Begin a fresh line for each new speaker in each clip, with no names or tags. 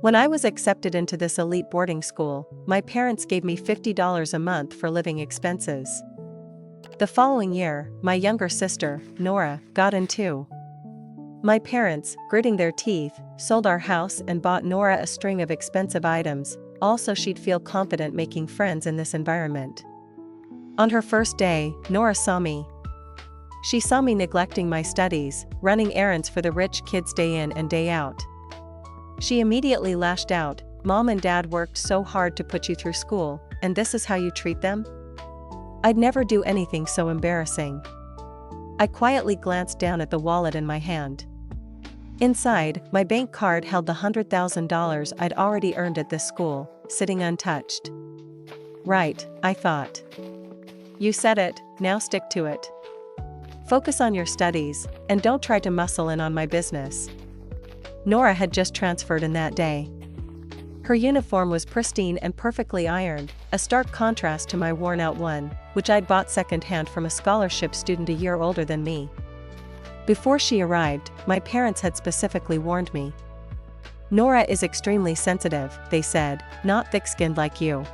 When I was accepted into this elite boarding school, my parents gave me $50 a month for living expenses. The following year, my younger sister, Nora, got in too. My parents, gritting their teeth, sold our house and bought Nora a string of expensive items, all so she'd feel confident making friends in this environment. On her first day, Nora saw me. She saw me neglecting my studies, running errands for the rich kids day in and day out. She immediately lashed out, "Mom and Dad worked so hard to put you through school, and this is how you treat them?" I'd never do anything so embarrassing. I quietly glanced down at the wallet in my hand. Inside, my bank card held the $100,000 I'd already earned at this school, sitting untouched. Right, I thought. You said it, now stick to it. Focus on your studies, and don't try to muscle in on my business. Nora had just transferred in that day. Her uniform was pristine and perfectly ironed, a stark contrast to my worn-out one, which I'd bought secondhand from a scholarship student a year older than me. Before she arrived, my parents had specifically warned me. "Nora is extremely sensitive," they said, "not thick-skinned like you.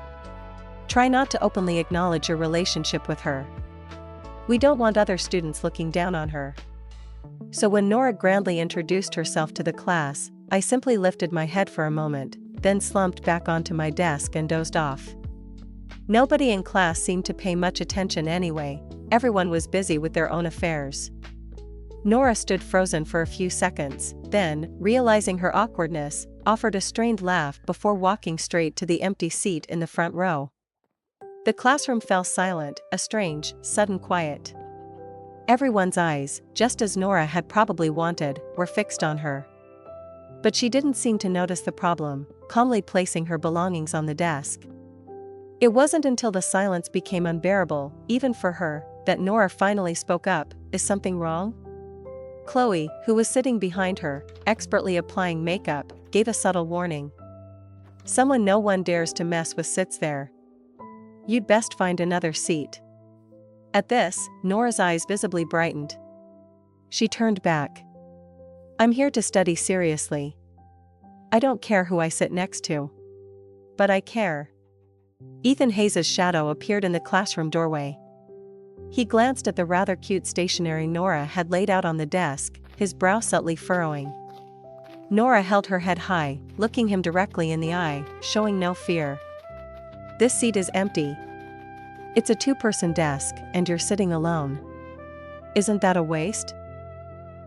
Try not to openly acknowledge your relationship with her. We don't want other students looking down on her." So when Nora grandly introduced herself to the class, I simply lifted my head for a moment, then slumped back onto my desk and dozed off. Nobody in class seemed to pay much attention anyway, everyone was busy with their own affairs. Nora stood frozen for a few seconds, then, realizing her awkwardness, offered a strained laugh before walking straight to the empty seat in the front row. The classroom fell silent, a strange, sudden quiet. Everyone's eyes, just as Nora had probably wanted, were fixed on her. But she didn't seem to notice the problem, calmly placing her belongings on the desk. It wasn't until the silence became unbearable, even for her, that Nora finally spoke up, "Is something wrong?" Chloe, who was sitting behind her, expertly applying makeup, gave a subtle warning. "Someone no one dares to mess with sits there. You'd best find another seat." At this, Nora's eyes visibly brightened. She turned back. "I'm here to study seriously. I don't care who I sit next to. But I care." Ethan Hayes' shadow appeared in the classroom doorway. He glanced at the rather cute stationery Nora had laid out on the desk, his brow subtly furrowing. Nora held her head high, looking him directly in the eye, showing no fear. "This seat is empty. It's a two-person desk, and you're sitting alone. Isn't that a waste?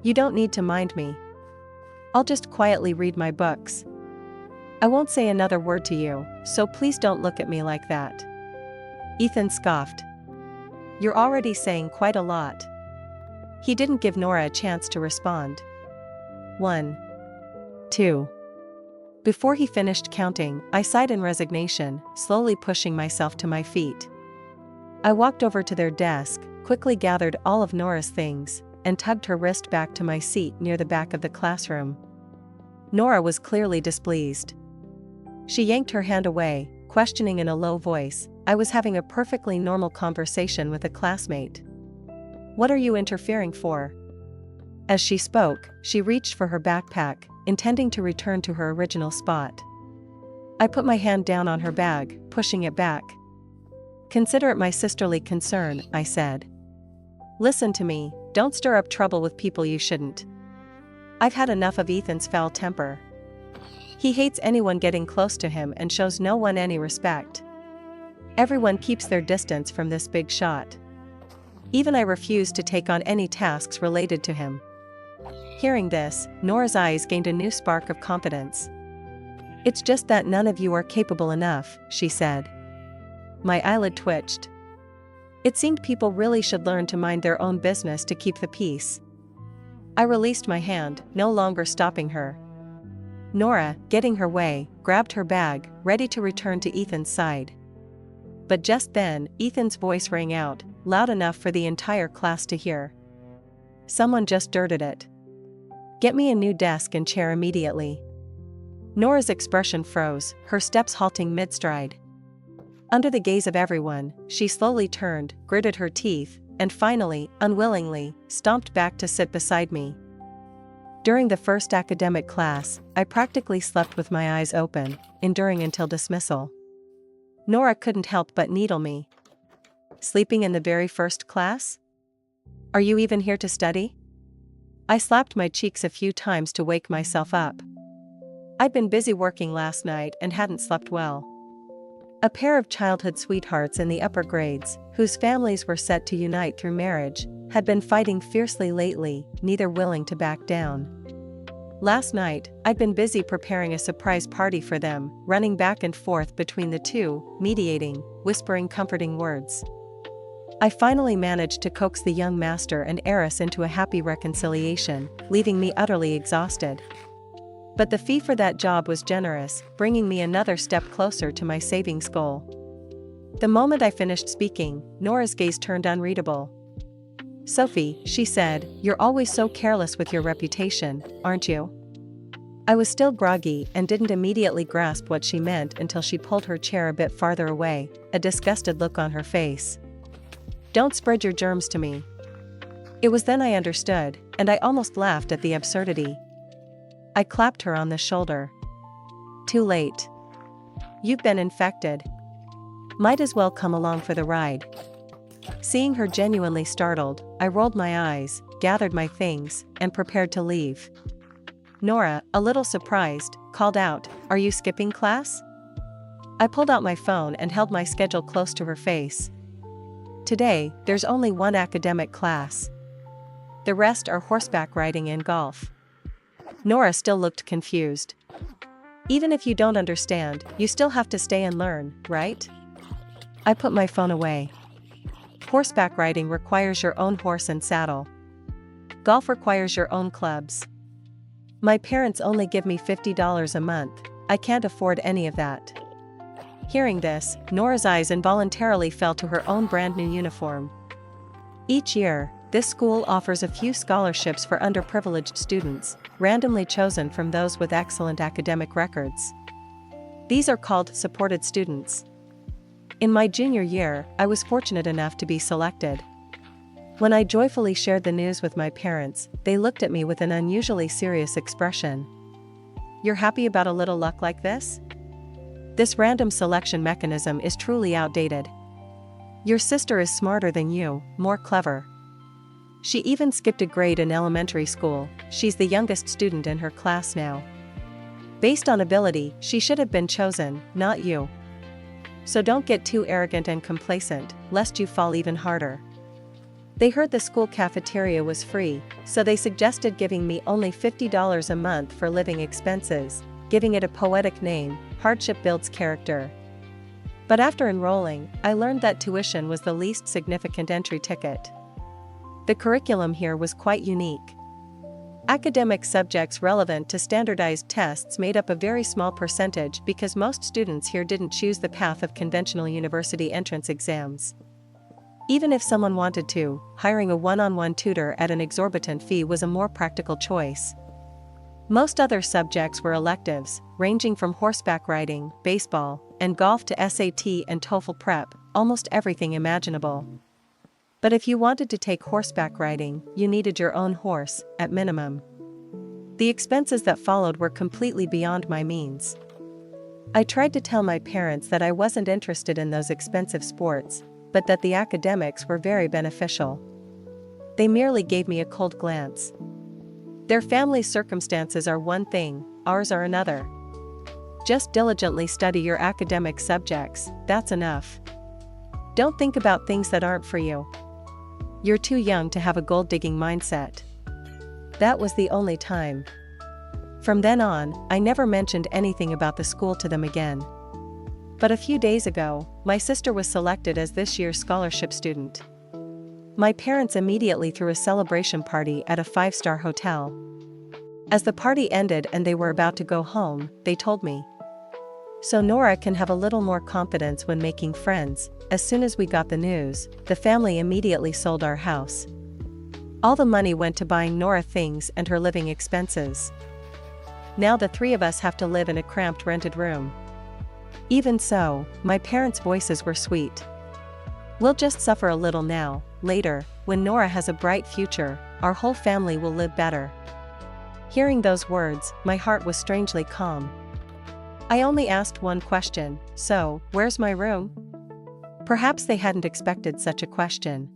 You don't need to mind me. I'll just quietly read my books. I won't say another word to you, so please don't look at me like that." Ethan scoffed. "You're already saying quite a lot." He didn't give Nora a chance to respond. 1, 2. Before he finished counting, I sighed in resignation, slowly pushing myself to my feet. I walked over to their desk, quickly gathered all of Nora's things, and tugged her wrist back to my seat near the back of the classroom. Nora was clearly displeased. She yanked her hand away, questioning in a low voice, "I was having a perfectly normal conversation with a classmate. What are you interfering for?" As she spoke, she reached for her backpack, intending to return to her original spot. I put my hand down on her bag, pushing it back. "Consider it my sisterly concern," I said. "Listen to me, don't stir up trouble with people you shouldn't. I've had enough of Ethan's foul temper. He hates anyone getting close to him and shows no one any respect. Everyone keeps their distance from this big shot. Even I refuse to take on any tasks related to him." Hearing this, Nora's eyes gained a new spark of confidence. "It's just that none of you are capable enough," she said. My eyelid twitched. It seemed people really should learn to mind their own business to keep the peace. I released my hand, no longer stopping her. Nora, getting her way, grabbed her bag, ready to return to Ethan's side. But just then, Ethan's voice rang out, loud enough for the entire class to hear. "Someone just dirted it. Get me a new desk and chair immediately." Nora's expression froze, her steps halting mid-stride. Under the gaze of everyone, she slowly turned, gritted her teeth, and finally, unwillingly, stomped back to sit beside me. During the first academic class, I practically slept with my eyes open, enduring until dismissal. Nora couldn't help but needle me. Sleeping in the very first class? Are you even here to study? I slapped my cheeks a few times to wake myself up. I'd been busy working last night and hadn't slept well. A pair of childhood sweethearts in the upper grades, whose families were set to unite through marriage, had been fighting fiercely lately, neither willing to back down. Last night, I'd been busy preparing a surprise party for them, running back and forth between the two, mediating, whispering comforting words. I finally managed to coax the young master and heiress into a happy reconciliation, leaving me utterly exhausted. But the fee for that job was generous, bringing me another step closer to my savings goal. The moment I finished speaking, Nora's gaze turned unreadable. "Sophie," she said, "you're always so careless with your reputation, aren't you?" I was still groggy and didn't immediately grasp what she meant until she pulled her chair a bit farther away, a disgusted look on her face. "Don't spread your germs to me." It was then I understood, and I almost laughed at the absurdity. I clapped her on the shoulder. "Too late. You've been infected. Might as well come along for the ride." Seeing her genuinely startled, I rolled my eyes, gathered my things, and prepared to leave. Nora, a little surprised, called out, "Are you skipping class?" I pulled out my phone and held my schedule close to her face. "Today, there's only one academic class. The rest are horseback riding and golf." Nora still looked confused. "Even if you don't understand, you still have to stay and learn, right?" I put my phone away. Horseback riding requires your own horse and saddle. Golf requires your own clubs. My parents only give me $50 a month. I can't afford any of that. Hearing this, Nora's eyes involuntarily fell to her own brand new uniform. Each year, this school offers a few scholarships for underprivileged students, randomly chosen from those with excellent academic records. These are called supported students. In my junior year, I was fortunate enough to be selected. When I joyfully shared the news with my parents, they looked at me with an unusually serious expression. "You're happy about a little luck like this? This random selection mechanism is truly outdated. Your sister is smarter than you, more clever. She even skipped a grade in elementary school. She's the youngest student in her class now. Based on ability, she should have been chosen, not you. So don't get too arrogant and complacent, lest you fall even harder." They heard the school cafeteria was free, so they suggested giving me only $50 a month for living expenses, giving it a poetic name, "Hardship Builds Character." But after enrolling, I learned that tuition was the least significant entry ticket. The curriculum here was quite unique. Academic subjects relevant to standardized tests made up a very small percentage because most students here didn't choose the path of conventional university entrance exams. Even if someone wanted to, hiring a one-on-one tutor at an exorbitant fee was a more practical choice. Most other subjects were electives, ranging from horseback riding, baseball, and golf to SAT and TOEFL prep, almost everything imaginable. But if you wanted to take horseback riding, you needed your own horse, at minimum. The expenses that followed were completely beyond my means. I tried to tell my parents that I wasn't interested in those expensive sports, but that the academics were very beneficial. They merely gave me a cold glance. Their family circumstances are one thing, ours are another. Just diligently study your academic subjects, that's enough. Don't think about things that aren't for you. You're too young to have a gold-digging mindset. That was the only time. From then on, I never mentioned anything about the school to them again. But a few days ago, my sister was selected as this year's scholarship student. My parents immediately threw a celebration party at a 5-star hotel. As the party ended and they were about to go home, they told me. So Nora can have a little more confidence when making friends. As soon as we got the news, the family immediately sold our house. All the money went to buying Nora things and her living expenses. Now the three of us have to live in a cramped rented room. Even so, my parents' voices were sweet. We'll just suffer a little now, later, when Nora has a bright future, our whole family will live better. Hearing those words, my heart was strangely calm. I only asked one question, so, where's my room? Perhaps they hadn't expected such a question.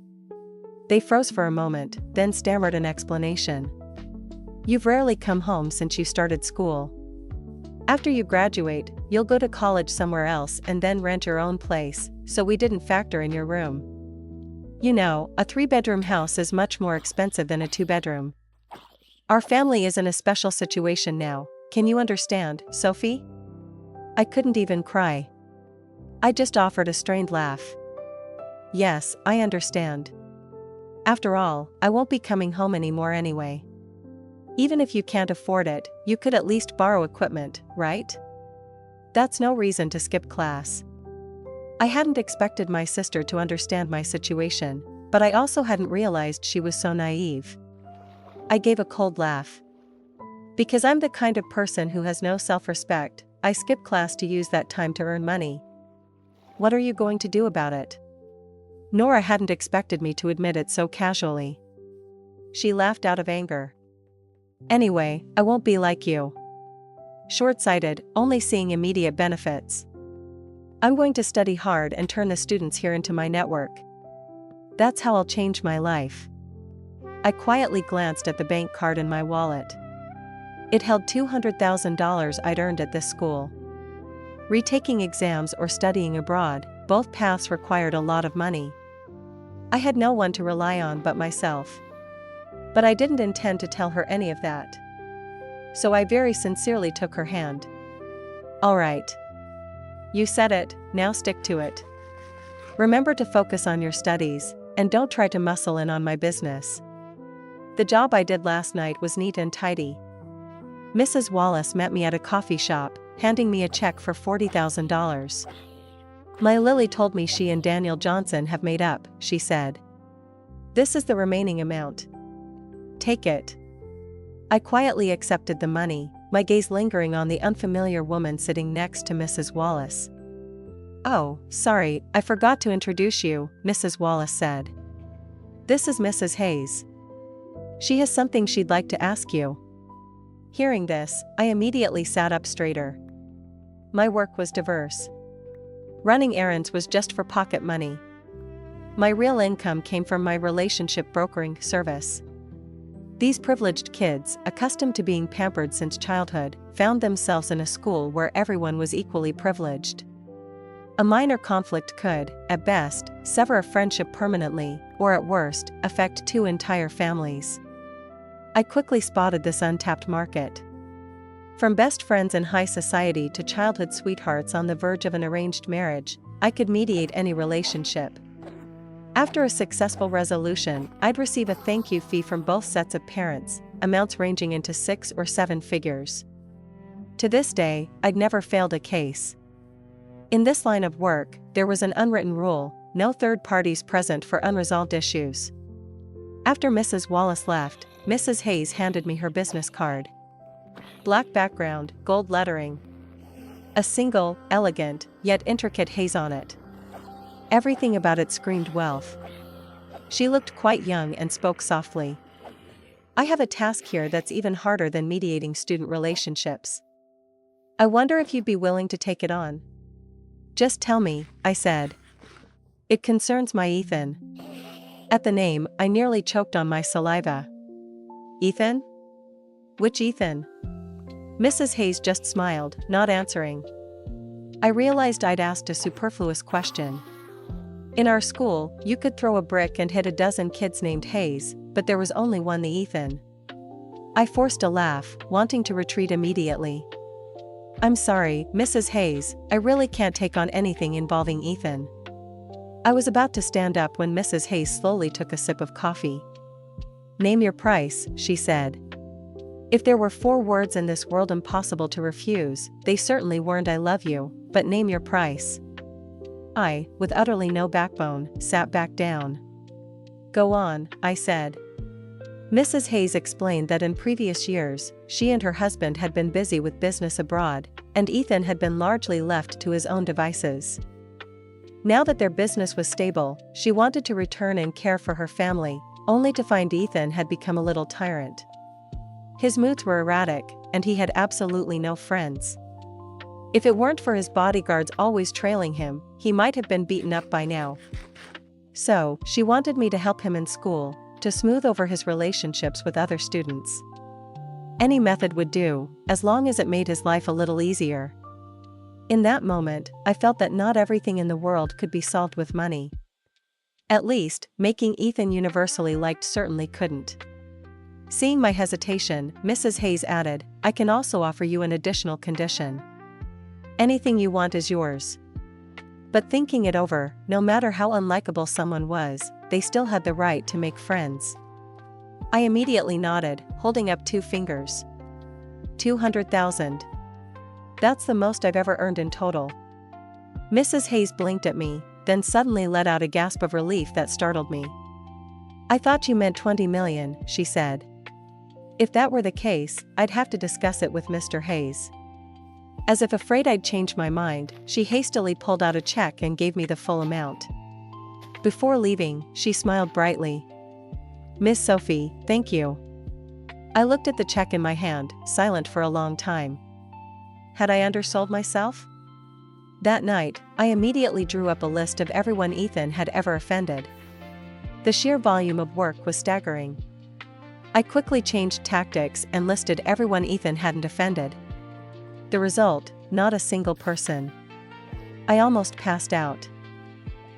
They froze for a moment, then stammered an explanation. You've rarely come home since you started school. After you graduate, you'll go to college somewhere else and then rent your own place, so we didn't factor in your room. You know, a 3-bedroom house is much more expensive than a 2-bedroom. Our family is in a special situation now, can you understand, Sophie? I couldn't even cry. I just offered a strained laugh. Yes, I understand. After all, I won't be coming home anymore anyway. Even if you can't afford it, you could at least borrow equipment, right? That's no reason to skip class. I hadn't expected my sister to understand my situation, but I also hadn't realized she was so naive. I gave a cold laugh. Because I'm the kind of person who has no self-respect, I skip class to use that time to earn money. What are you going to do about it? Nora hadn't expected me to admit it so casually. She laughed out of anger. Anyway, I won't be like you. Short-sighted, only seeing immediate benefits. I'm going to study hard and turn the students here into my network. That's how I'll change my life. I quietly glanced at the bank card in my wallet. It held $200,000 I'd earned at this school. Retaking exams or studying abroad, both paths required a lot of money. I had no one to rely on but myself. But I didn't intend to tell her any of that. So I very sincerely took her hand. All right. You said it, now stick to it. Remember to focus on your studies, and don't try to muscle in on my business. The job I did last night was neat and tidy. Mrs. Wallace met me at a coffee shop, handing me a check for $40,000. My Lily told me she and Daniel Johnson have made up, she said. This is the remaining amount. Take it. I quietly accepted the money, my gaze lingering on the unfamiliar woman sitting next to Mrs. Wallace. Oh, sorry, I forgot to introduce you, Mrs. Wallace said. This is Mrs. Hayes. She has something she'd like to ask you. Hearing this, I immediately sat up straighter. My work was diverse. Running errands was just for pocket money. My real income came from my relationship brokering service. These privileged kids, accustomed to being pampered since childhood, found themselves in a school where everyone was equally privileged. A minor conflict could, at best, sever a friendship permanently, or at worst, affect 2 entire families. I quickly spotted this untapped market. From best friends in high society to childhood sweethearts on the verge of an arranged marriage, I could mediate any relationship. After a successful resolution, I'd receive a thank you fee from both sets of parents, amounts ranging into 6 or 7 figures. To this day, I'd never failed a case. In this line of work, there was an unwritten rule: no third parties present for unresolved issues. After Mrs. Wallace left, Mrs. Hayes handed me her business card. Black background, gold lettering. A single, elegant, yet intricate haze on it. Everything about it screamed wealth. She looked quite young and spoke softly. I have a task here that's even harder than mediating student relationships. I wonder if you'd be willing to take it on. Just tell me, I said. It concerns my Ethan. At the name, I nearly choked on my saliva. Ethan? Which Ethan? Mrs. Hayes just smiled, not answering. I realized I'd asked a superfluous question. In our school, you could throw a brick and hit a dozen kids named Hayes, but there was only one the Ethan. I forced a laugh, wanting to retreat immediately. I'm sorry, Mrs. Hayes, I really can't take on anything involving Ethan. I was about to stand up when Mrs. Hayes slowly took a sip of coffee. Name your price, she said. If there were 4 words in this world impossible to refuse, they certainly weren't I love you, but name your price. I, with utterly no backbone, sat back down. Go on, I said. Mrs. Hayes explained that in previous years, she and her husband had been busy with business abroad, and Ethan had been largely left to his own devices. Now that their business was stable, she wanted to return and care for her family, only to find Ethan had become a little tyrant. His moods were erratic, and he had absolutely no friends. If it weren't for his bodyguards always trailing him, he might have been beaten up by now. So, she wanted me to help him in school, to smooth over his relationships with other students. Any method would do, as long as it made his life a little easier. In that moment, I felt that not everything in the world could be solved with money. At least, making Ethan universally liked certainly couldn't. Seeing my hesitation, Mrs. Hayes added, "I can also offer you an additional condition. Anything you want is yours." But thinking it over, no matter how unlikable someone was, they still had the right to make friends. I immediately nodded, holding up 2 fingers. 200,000. That's the most I've ever earned in total. Mrs. Hayes blinked at me, then suddenly let out a gasp of relief that startled me. "I thought you meant 20 million, she said. "If that were the case, I'd have to discuss it with Mr. Hayes." As if afraid I'd change my mind, she hastily pulled out a check and gave me the full amount. Before leaving, she smiled brightly. "Miss Sophie, thank you." I looked at the check in my hand, silent for a long time. Had I undersold myself? That night, I immediately drew up a list of everyone Ethan had ever offended. The sheer volume of work was staggering. I quickly changed tactics and listed everyone Ethan hadn't offended. The result, not a single person. I almost passed out.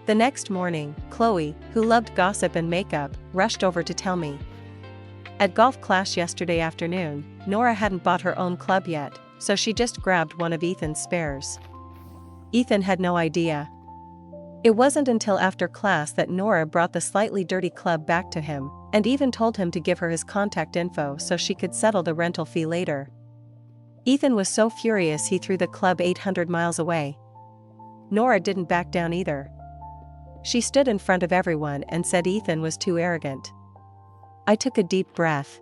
The next morning, Chloe, who loved gossip and makeup, rushed over to tell me. At golf class yesterday afternoon, Nora hadn't bought her own club yet, so she just grabbed one of Ethan's spares. Ethan had no idea. It wasn't until after class that Nora brought the slightly dirty club back to him, and even told him to give her his contact info so she could settle the rental fee later. Ethan was so furious he threw the club 800 miles away. Nora didn't back down either. She stood in front of everyone and said Ethan was too arrogant. I took a deep breath.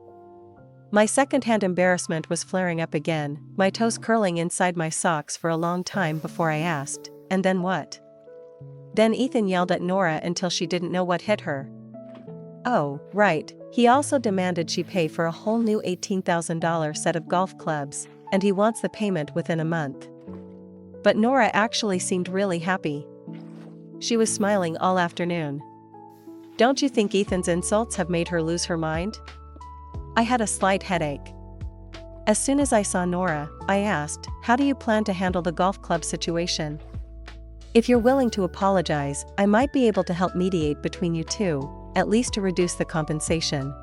My second-hand embarrassment was flaring up again, my toes curling inside my socks for a long time before I asked, "And then what?" Then Ethan yelled at Nora until she didn't know what hit her. Oh, right, he also demanded she pay for a whole new $18,000 set of golf clubs, and he wants the payment within a month. But Nora actually seemed really happy. She was smiling all afternoon. Don't you think Ethan's insults have made her lose her mind? I had a slight headache. As soon as I saw Nora, I asked, "How do you plan to handle the golf club situation? If you're willing to apologize, I might be able to help mediate between you two, at least to reduce the compensation."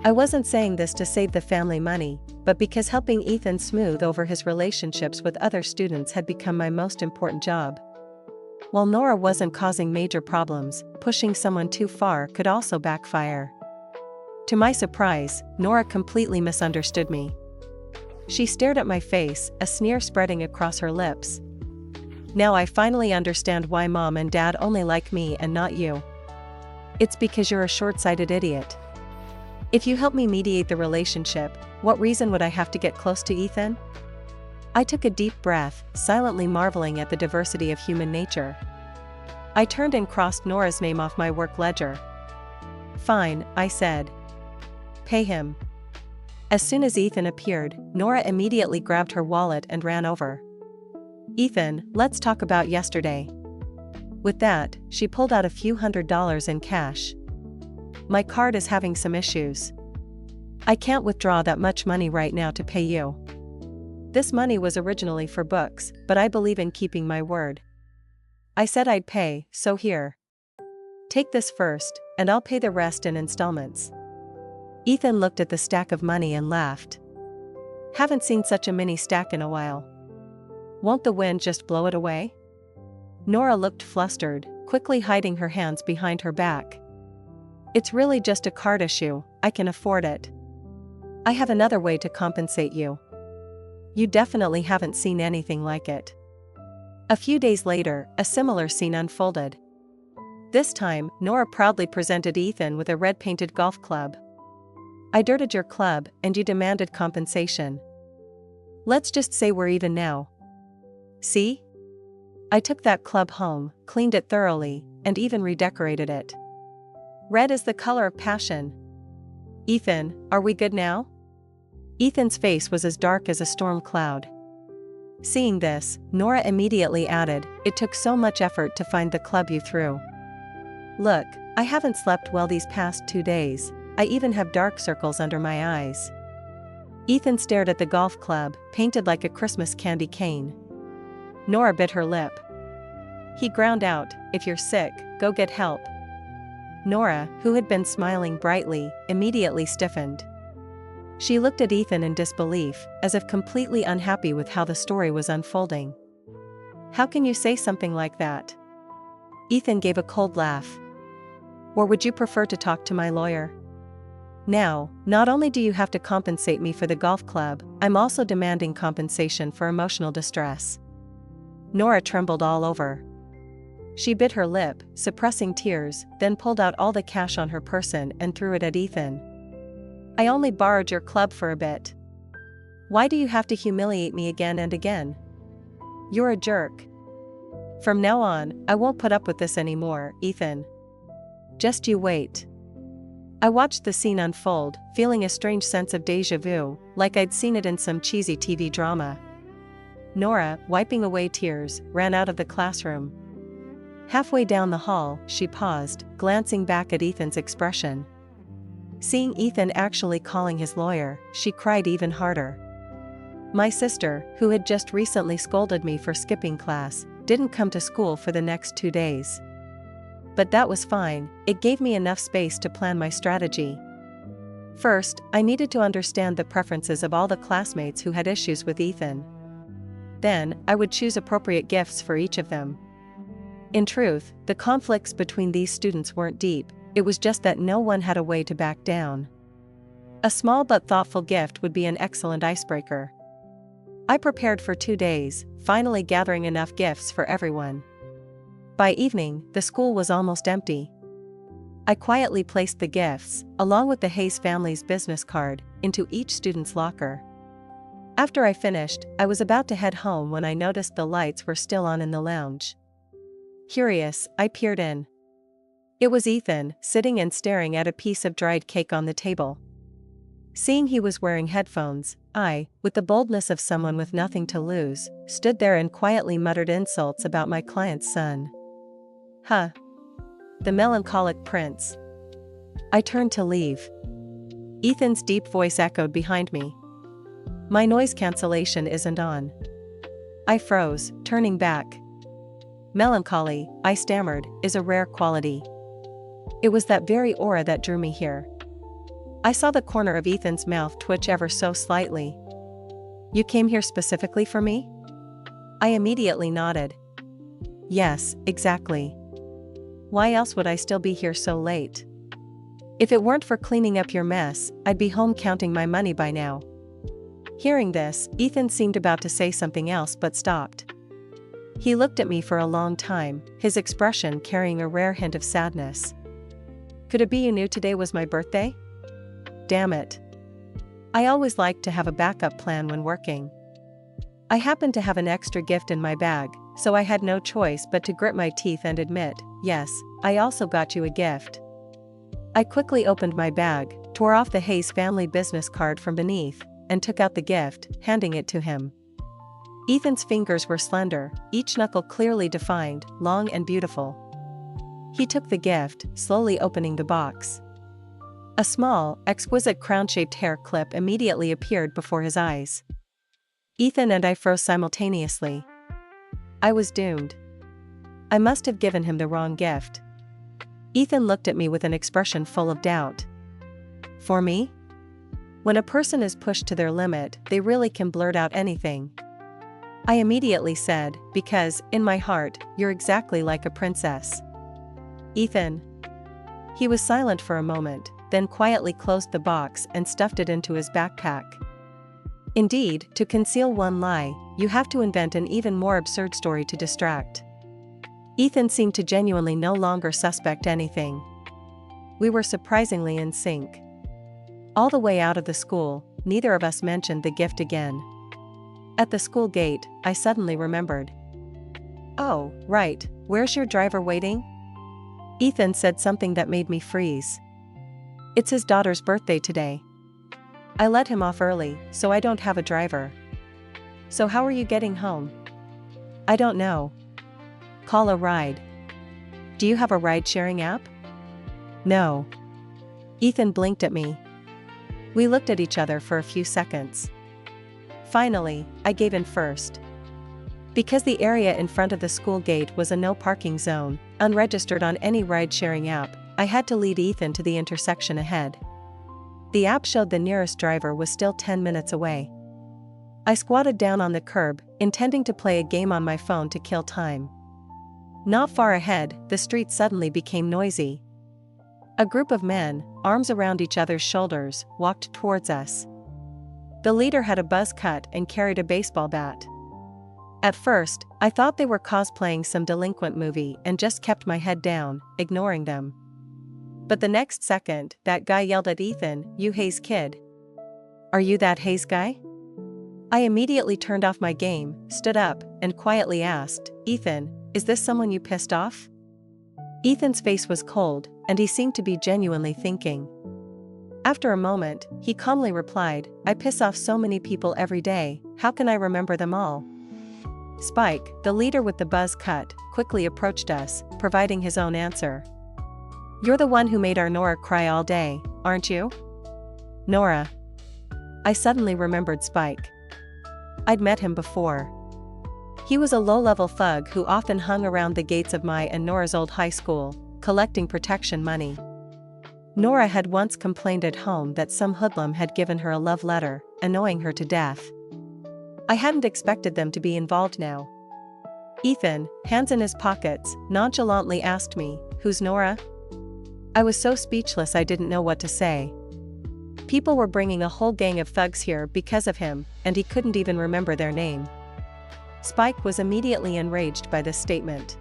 I wasn't saying this to save the family money, but because helping Ethan smooth over his relationships with other students had become my most important job. While Nora wasn't causing major problems, pushing someone too far could also backfire. To my surprise, Nora completely misunderstood me. She stared at my face, a sneer spreading across her lips. "Now I finally understand why Mom and Dad only like me and not you. It's because you're a short-sighted idiot. If you help me mediate the relationship, what reason would I have to get close to Ethan?" I took a deep breath, silently marveling at the diversity of human nature. I turned and crossed Nora's name off my work ledger. "Fine," I said. "Pay him." As soon as Ethan appeared, Nora immediately grabbed her wallet and ran over. "Ethan, let's talk about yesterday." With that, she pulled out a few $100s in cash. "My card is having some issues. I can't withdraw that much money right now to pay you. This money was originally for books, but I believe in keeping my word. I said I'd pay, so here. Take this first, and I'll pay the rest in installments." Ethan looked at the stack of money and laughed. "Haven't seen such a mini stack in a while. Won't the wind just blow it away?" Nora looked flustered, quickly hiding her hands behind her back. "It's really just a card issue, I can afford it. I have another way to compensate you. You definitely haven't seen anything like it." A few days later, a similar scene unfolded. This time, Nora proudly presented Ethan with a red-painted golf club. "I dirted your club, and you demanded compensation. Let's just say we're even now. See? I took that club home, cleaned it thoroughly, and even redecorated it. Red is the color of passion. Ethan, are we good now?" Ethan's face was as dark as a storm cloud. Seeing this, Nora immediately added, "It took so much effort to find the club you threw. Look, I haven't slept well these past 2 days, I even have dark circles under my eyes." Ethan stared at the golf club, painted like a Christmas candy cane. Nora bit her lip. He ground out, "If you're sick, go get help." Nora, who had been smiling brightly, immediately stiffened. She looked at Ethan in disbelief, as if completely unhappy with how the story was unfolding. "How can you say something like that?" Ethan gave a cold laugh. "Or would you prefer to talk to my lawyer? Now, not only do you have to compensate me for the golf club, I'm also demanding compensation for emotional distress." Nora trembled all over. She bit her lip, suppressing tears, then pulled out all the cash on her person and threw it at Ethan. "I only borrowed your club for a bit. Why do you have to humiliate me again and again? You're a jerk. From now on, I won't put up with this anymore, Ethan. Just you wait." I watched the scene unfold, feeling a strange sense of déjà vu, like I'd seen it in some cheesy TV drama. Nora, wiping away tears, ran out of the classroom. Halfway down the hall, she paused, glancing back at Ethan's expression. Seeing Ethan actually calling his lawyer, she cried even harder. My sister, who had just recently scolded me for skipping class, didn't come to school for the next 2 days. But that was fine, it gave me enough space to plan my strategy. First, I needed to understand the preferences of all the classmates who had issues with Ethan. Then, I would choose appropriate gifts for each of them. In truth, the conflicts between these students weren't deep, it was just that no one had a way to back down. A small but thoughtful gift would be an excellent icebreaker. I prepared for 2 days, finally gathering enough gifts for everyone. By evening, the school was almost empty. I quietly placed the gifts, along with the Hayes family's business card, into each student's locker. After I finished, I was about to head home when I noticed the lights were still on in the lounge. Curious, I peered in. It was Ethan, sitting and staring at a piece of dried cake on the table. Seeing he was wearing headphones, I, with the boldness of someone with nothing to lose, stood there and quietly muttered insults about my client's son. Huh. The melancholic prince. I turned to leave. Ethan's deep voice echoed behind me. My noise cancellation isn't on. I froze, turning back. Melancholy, I stammered, is a rare quality. It was that very aura that drew me here. I saw the corner of Ethan's mouth twitch ever so slightly. You came here specifically for me? I immediately nodded. Yes, exactly. Why else would I still be here so late? If it weren't for cleaning up your mess, I'd be home counting my money by now. Hearing this, Ethan seemed about to say something else but stopped. He looked at me for a long time, his expression carrying a rare hint of sadness. Could it be you knew today was my birthday? Damn it. I always liked to have a backup plan when working. I happened to have an extra gift in my bag, so I had no choice but to grit my teeth and admit, yes, I also got you a gift. I quickly opened my bag, tore off the Hayes family business card from beneath, and took out the gift, handing it to him. Ethan's fingers were slender, each knuckle clearly defined, long and beautiful. He took the gift, slowly opening the box. A small, exquisite crown-shaped hair clip immediately appeared before his eyes. Ethan and I froze simultaneously. I was doomed. I must have given him the wrong gift. Ethan looked at me with an expression full of doubt. For me? When a person is pushed to their limit, they really can blurt out anything. I immediately said, because, in my heart, you're exactly like a princess. Ethan. He was silent for a moment, then quietly closed the box and stuffed it into his backpack. Indeed, to conceal one lie, you have to invent an even more absurd story to distract. Ethan seemed to genuinely no longer suspect anything. We were surprisingly in sync. All the way out of the school, neither of us mentioned the gift again. At the school gate, I suddenly remembered. Oh, right, where's your driver waiting? Ethan said something that made me freeze. It's his daughter's birthday today. I let him off early, so I don't have a driver. So how are you getting home? I don't know. Call a ride. Do you have a ride-sharing app? No. Ethan blinked at me. We looked at each other for a few seconds. Finally, I gave in first. Because the area in front of the school gate was a no parking zone, unregistered on any ride-sharing app, I had to lead Ethan to the intersection ahead. The app showed the nearest driver was still 10 minutes away. I squatted down on the curb, intending to play a game on my phone to kill time. Not far ahead, the street suddenly became noisy. A group of men, arms around each other's shoulders, walked towards us. The leader had a buzz cut and carried a baseball bat. At first, I thought they were cosplaying some delinquent movie and just kept my head down, ignoring them. But the next second, that guy yelled at Ethan, "You Hayes kid. Are you that Hayes guy?" I immediately turned off my game, stood up, and quietly asked, "Ethan, is this someone you pissed off?" Ethan's face was cold, and he seemed to be genuinely thinking. After a moment, he calmly replied, "I piss off so many people every day, how can I remember them all?" Spike, the leader with the buzz cut, quickly approached us, providing his own answer. "You're the one who made our Nora cry all day, aren't you?" Nora. I suddenly remembered Spike. I'd met him before. He was a low-level thug who often hung around the gates of my and Nora's old high school, collecting protection money. Nora had once complained at home that some hoodlum had given her a love letter, annoying her to death. I hadn't expected them to be involved now. Ethan, hands in his pockets, nonchalantly asked me, "Who's Nora?" I was so speechless I didn't know what to say. People were bringing a whole gang of thugs here because of him, and he couldn't even remember their name. Spike was immediately enraged by this statement.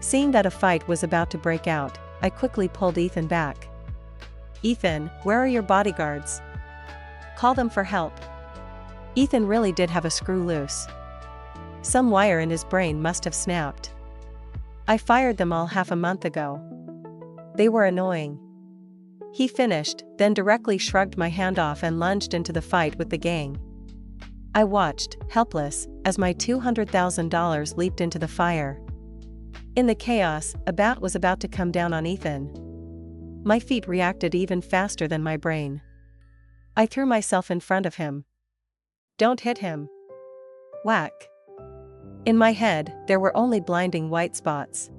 Seeing that a fight was about to break out, I quickly pulled Ethan back. "Ethan, where are your bodyguards? Call them for help." Ethan really did have a screw loose. Some wire in his brain must have snapped. "I fired them all half a month ago. They were annoying." He finished, then directly shrugged my hand off and lunged into the fight with the gang. I watched, helpless, as my $200,000 leaped into the fire. In the chaos, a bat was about to come down on Ethan. My feet reacted even faster than my brain. I threw myself in front of him. "Don't hit him." Whack. In my head, there were only blinding white spots.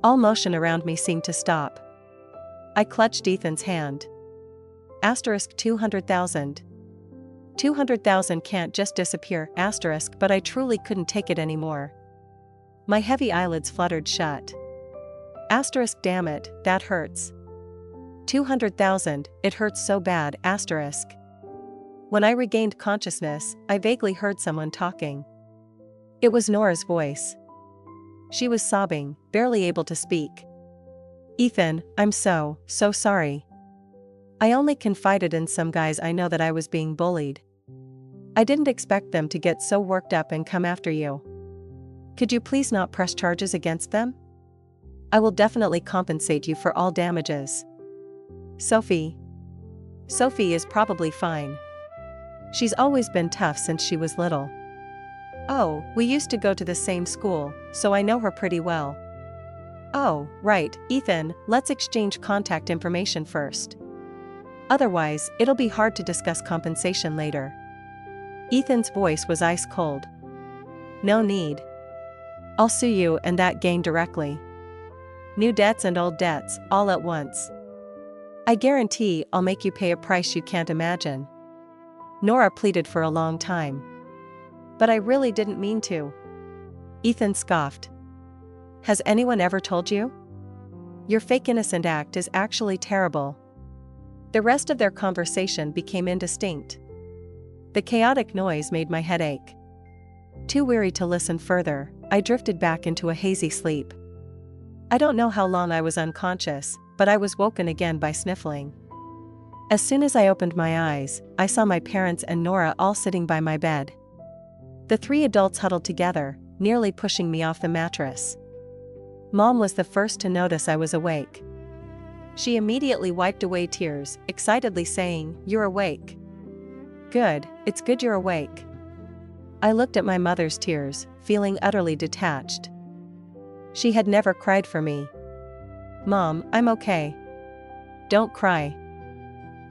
All motion around me seemed to stop. I clutched Ethan's hand. $200,000. 200,000 can't just disappear, but I truly couldn't take it anymore. My heavy eyelids fluttered shut. Damn it, that hurts. 200,000, it hurts so bad, When I regained consciousness, I vaguely heard someone talking. It was Nora's voice. She was sobbing, barely able to speak. "Ethan, I'm so sorry. I only confided in some guys I know that I was being bullied. I didn't expect them to get so worked up and come after you. Could you please not press charges against them? I will definitely compensate you for all damages." Sophie. Sophie is probably fine. She's always been tough since she was little. Oh, we used to go to the same school, so I know her pretty well. Oh, right, Ethan, let's exchange contact information first. Otherwise, it'll be hard to discuss compensation later. Ethan's voice was ice cold. "No need. I'll sue you and that gang directly. New debts and old debts, all at once. I guarantee I'll make you pay a price you can't imagine." Nora pleaded for a long time. "But I really didn't mean to." Ethan scoffed. "Has anyone ever told you? Your fake innocent act is actually terrible." The rest of their conversation became indistinct. The chaotic noise made my head ache. Too weary to listen further, I drifted back into a hazy sleep. I don't know how long I was unconscious, but I was woken again by sniffling. As soon as I opened my eyes, I saw my parents and Nora all sitting by my bed. The three adults huddled together, nearly pushing me off the mattress. Mom was the first to notice I was awake. She immediately wiped away tears, excitedly saying, "You're awake." "Good, it's good you're awake." I looked at my mother's tears, feeling utterly detached. She had never cried for me. "Mom, I'm okay. Don't cry."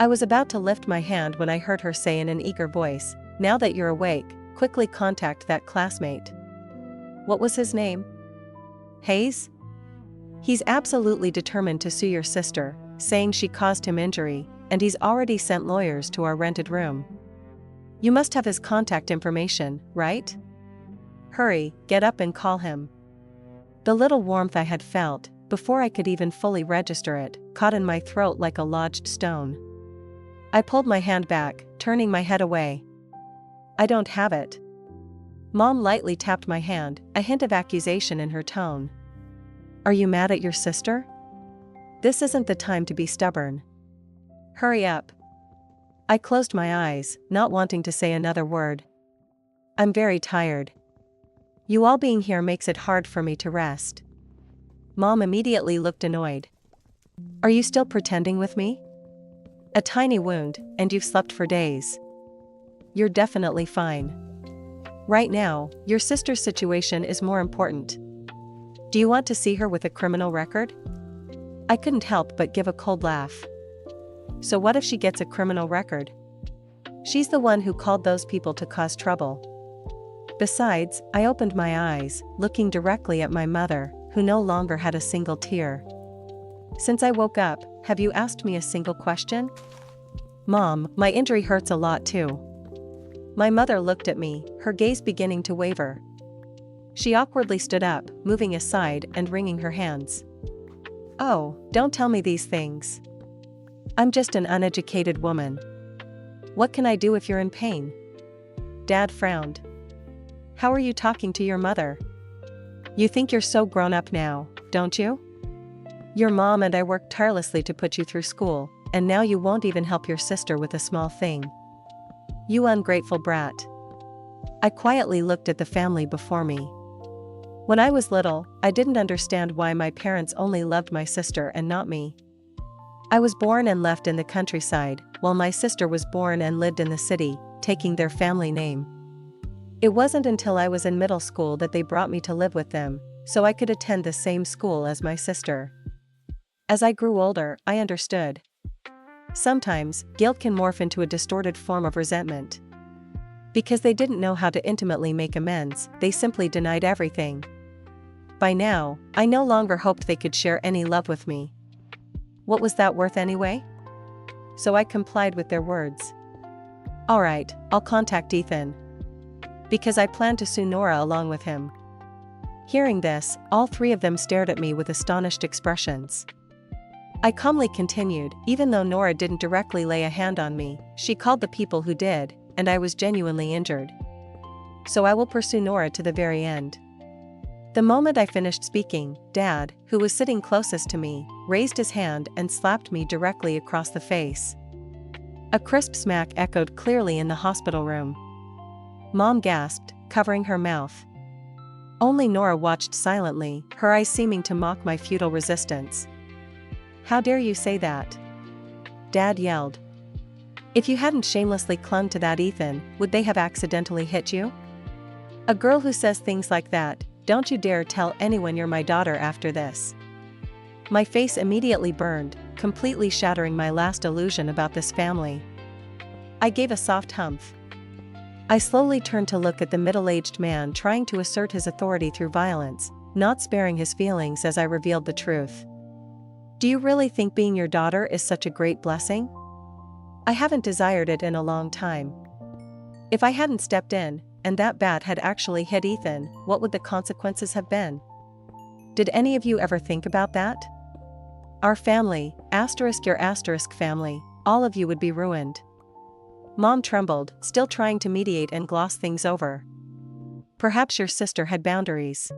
I was about to lift my hand when I heard her say in an eager voice, "Now that you're awake, quickly contact that classmate." "What was his name?" "Hayes? He's absolutely determined to sue your sister, saying she caused him injury, and he's already sent lawyers to our rented room. You must have his contact information, right? Hurry, get up and call him." The little warmth I had felt, before I could even fully register it, caught in my throat like a lodged stone. I pulled my hand back, turning my head away. "I don't have it." Mom lightly tapped my hand, a hint of accusation in her tone. "Are you mad at your sister? This isn't the time to be stubborn. Hurry up." I closed my eyes, not wanting to say another word. "I'm very tired. You all being here makes it hard for me to rest." Mom immediately looked annoyed. "Are you still pretending with me? A tiny wound, and you've slept for days. You're definitely fine. Right now, your sister's situation is more important. Do you want to see her with a criminal record?" I couldn't help but give a cold laugh. "So what if she gets a criminal record? She's the one who called those people to cause trouble." Besides, I opened my eyes, looking directly at my mother, who no longer had a single tear. "Since I woke up, have you asked me a single question?" "Mom, my injury hurts a lot too." My mother looked at me, her gaze beginning to waver. She awkwardly stood up, moving aside and wringing her hands. "Oh, don't tell me these things. I'm just an uneducated woman. What can I do if you're in pain?" Dad frowned. "How are you talking to your mother? You think you're so grown up now, don't you? Your mom and I worked tirelessly to put you through school, and now you won't even help your sister with a small thing. You ungrateful brat." I quietly looked at the family before me. When I was little, I didn't understand why my parents only loved my sister and not me. I was born and left in the countryside, while my sister was born and lived in the city, taking their family name. It wasn't until I was in middle school that they brought me to live with them, so I could attend the same school as my sister. As I grew older, I understood. Sometimes, guilt can morph into a distorted form of resentment. Because they didn't know how to intimately make amends, they simply denied everything. By now, I no longer hoped they could share any love with me. What was that worth anyway? So I complied with their words. "All right, I'll contact Ethan. Because I plan to sue Nora along with him." Hearing this, all three of them stared at me with astonished expressions. I calmly continued, "Even though Nora didn't directly lay a hand on me, she called the people who did, and I was genuinely injured. So I will pursue Nora to the very end." The moment I finished speaking, Dad, who was sitting closest to me, raised his hand and slapped me directly across the face. A crisp smack echoed clearly in the hospital room. Mom gasped, covering her mouth. Only Nora watched silently, her eyes seeming to mock my futile resistance. "How dare you say that?" Dad yelled. "If you hadn't shamelessly clung to that Ethan, would they have accidentally hit you? A girl who says things like that, don't you dare tell anyone you're my daughter after this." My face immediately burned, completely shattering my last illusion about this family. I gave a soft humph. I slowly turned to look at the middle-aged man trying to assert his authority through violence, not sparing his feelings as I revealed the truth. "Do you really think being your daughter is such a great blessing? I haven't desired it in a long time. If I hadn't stepped in, and that bat had actually hit Ethan, what would the consequences have been? Did any of you ever think about that? Our family, your family, all of you would be ruined." Mom trembled, still trying to mediate and gloss things over. "Perhaps your sister had boundaries.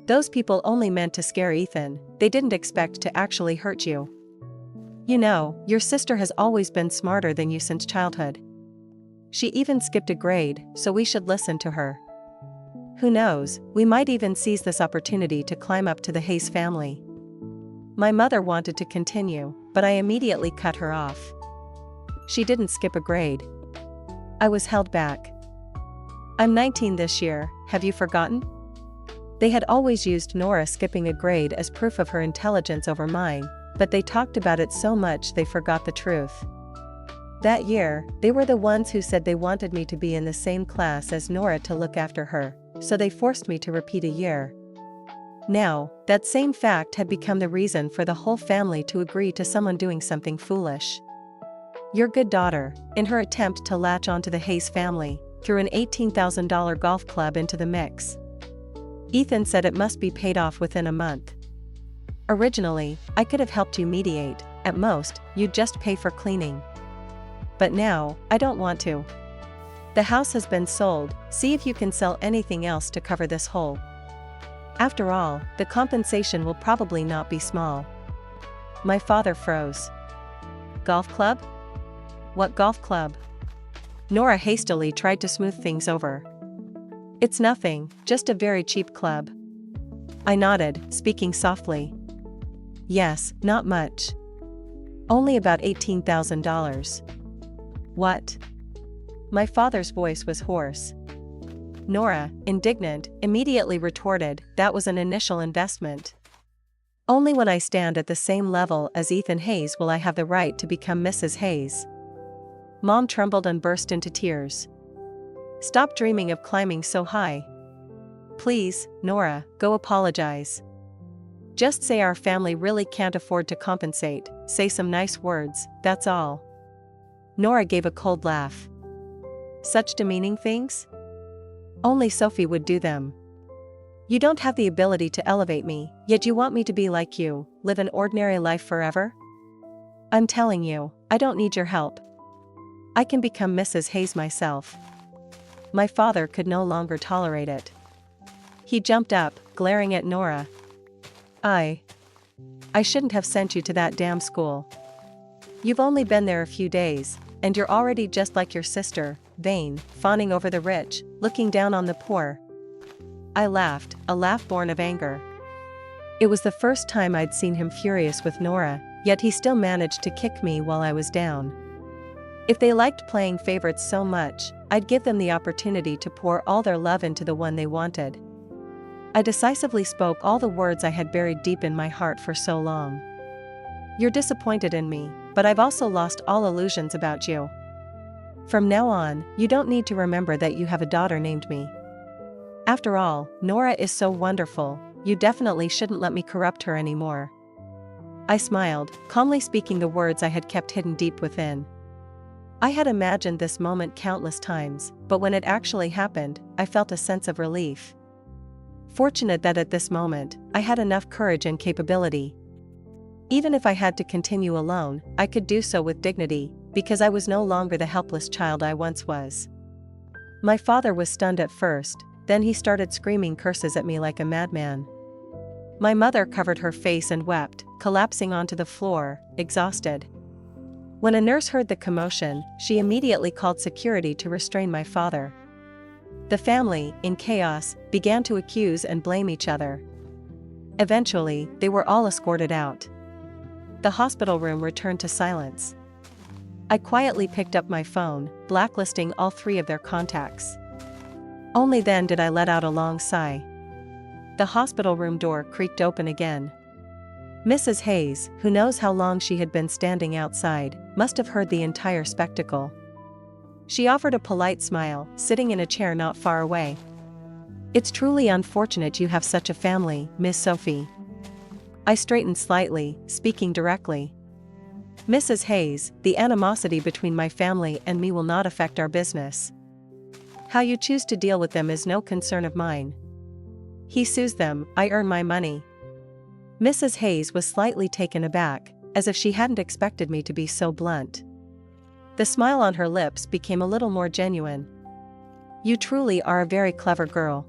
Those people only meant to scare Ethan, they didn't expect to actually hurt you. You know, your sister has always been smarter than you since childhood. She even skipped a grade, so we should listen to her. Who knows, we might even seize this opportunity to climb up to the Hayes family." My mother wanted to continue, but I immediately cut her off. She didn't skip a grade. I was held back. I'm 19 this year, have you forgotten? They had always used Nora skipping a grade as proof of her intelligence over mine, but they talked about it so much they forgot the truth. That year, they were the ones who said they wanted me to be in the same class as Nora to look after her, so they forced me to repeat a year. Now, that same fact had become the reason for the whole family to agree to someone doing something foolish. Your good daughter, in her attempt to latch onto the Hayes family, threw an $18,000 golf club into the mix. Ethan said it must be paid off within a month. Originally, I could have helped you mediate, at most, you'd just pay for cleaning. But now, I don't want to. The house has been sold, see if you can sell anything else to cover this hole. After all, the compensation will probably not be small. My father froze. Golf club? What golf club? Nora hastily tried to smooth things over. It's nothing, just a very cheap club. I nodded, speaking softly. Yes, not much. Only about $18,000. What? My father's voice was hoarse. Nora, indignant, immediately retorted, that was an initial investment. Only when I stand at the same level as Ethan Hayes will I have the right to become Mrs. Hayes. Mom trembled and burst into tears. Stop dreaming of climbing so high. Please, Nora, go apologize. Just say our family really can't afford to compensate, say some nice words, that's all. Nora gave a cold laugh. Such demeaning things? Only Sophie would do them. You don't have the ability to elevate me, yet you want me to be like you, live an ordinary life forever? I'm telling you, I don't need your help. I can become Mrs. Hayes myself. My father could no longer tolerate it. He jumped up, glaring at Nora. I shouldn't have sent you to that damn school. You've only been there a few days, and you're already just like your sister, vain, fawning over the rich, looking down on the poor. I laughed, a laugh born of anger. It was the first time I'd seen him furious with Nora, yet he still managed to kick me while I was down. If they liked playing favorites so much, I'd give them the opportunity to pour all their love into the one they wanted. I decisively spoke all the words I had buried deep in my heart for so long. You're disappointed in me, but I've also lost all illusions about you. From now on, you don't need to remember that you have a daughter named me. After all, Nora is so wonderful, you definitely shouldn't let me corrupt her anymore. I smiled, calmly speaking the words I had kept hidden deep within. I had imagined this moment countless times, but when it actually happened, I felt a sense of relief. Fortunate that at this moment, I had enough courage and capability. Even if I had to continue alone, I could do so with dignity, because I was no longer the helpless child I once was. My father was stunned at first, then he started screaming curses at me like a madman. My mother covered her face and wept, collapsing onto the floor, exhausted. When a nurse heard the commotion, she immediately called security to restrain my father. The family, in chaos, began to accuse and blame each other. Eventually, they were all escorted out. The hospital room returned to silence. I quietly picked up my phone, blacklisting all 3 of their contacts. Only then did I let out a long sigh. The hospital room door creaked open again. Mrs. Hayes, who knows how long she had been standing outside, must have heard the entire spectacle. She offered a polite smile, sitting in a chair not far away. It's truly unfortunate you have such a family, Miss Sophie. I straightened slightly, speaking directly. Mrs. Hayes, the animosity between my family and me will not affect our business. How you choose to deal with them is no concern of mine. He sues them, I earn my money. Mrs. Hayes was slightly taken aback, as if she hadn't expected me to be so blunt. The smile on her lips became a little more genuine. You truly are a very clever girl.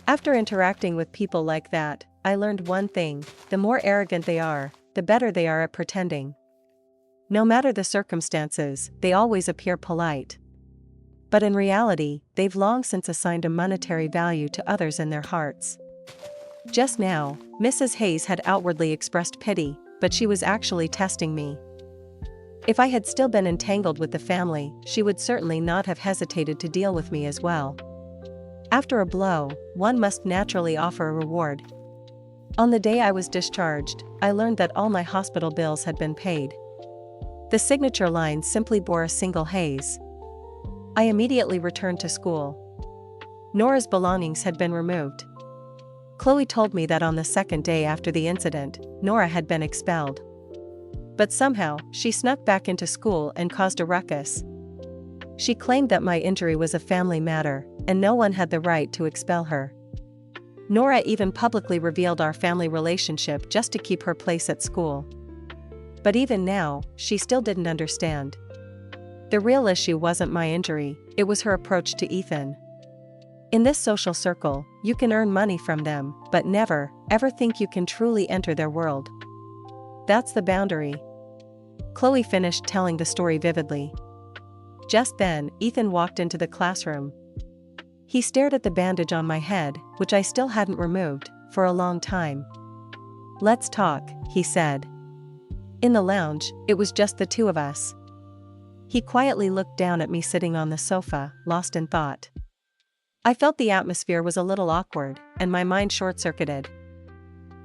After interacting with people like that, I learned one thing: the more arrogant they are, the better they are at pretending. No matter the circumstances, they always appear polite. But in reality, they've long since assigned a monetary value to others in their hearts. Just now, Mrs. Hayes had outwardly expressed pity, but she was actually testing me. If I had still been entangled with the family, she would certainly not have hesitated to deal with me as well. After a blow, one must naturally offer a reward. On the day I was discharged, I learned that all my hospital bills had been paid. The signature line simply bore a single Hayes. I immediately returned to school. Nora's belongings had been removed. Chloe told me that on the second day after the incident, Nora had been expelled. But somehow, she snuck back into school and caused a ruckus. She claimed that my injury was a family matter, and no one had the right to expel her. Nora even publicly revealed our family relationship just to keep her place at school. But even now, she still didn't understand. The real issue wasn't my injury, it was her approach to Ethan. In this social circle, you can earn money from them, but never, ever think you can truly enter their world. That's the boundary. Chloe finished telling the story vividly. Just then, Ethan walked into the classroom. He stared at the bandage on my head, which I still hadn't removed, for a long time. "Let's talk," he said. In the lounge, it was just the two of us. He quietly looked down at me sitting on the sofa, lost in thought. I felt the atmosphere was a little awkward, and my mind short-circuited.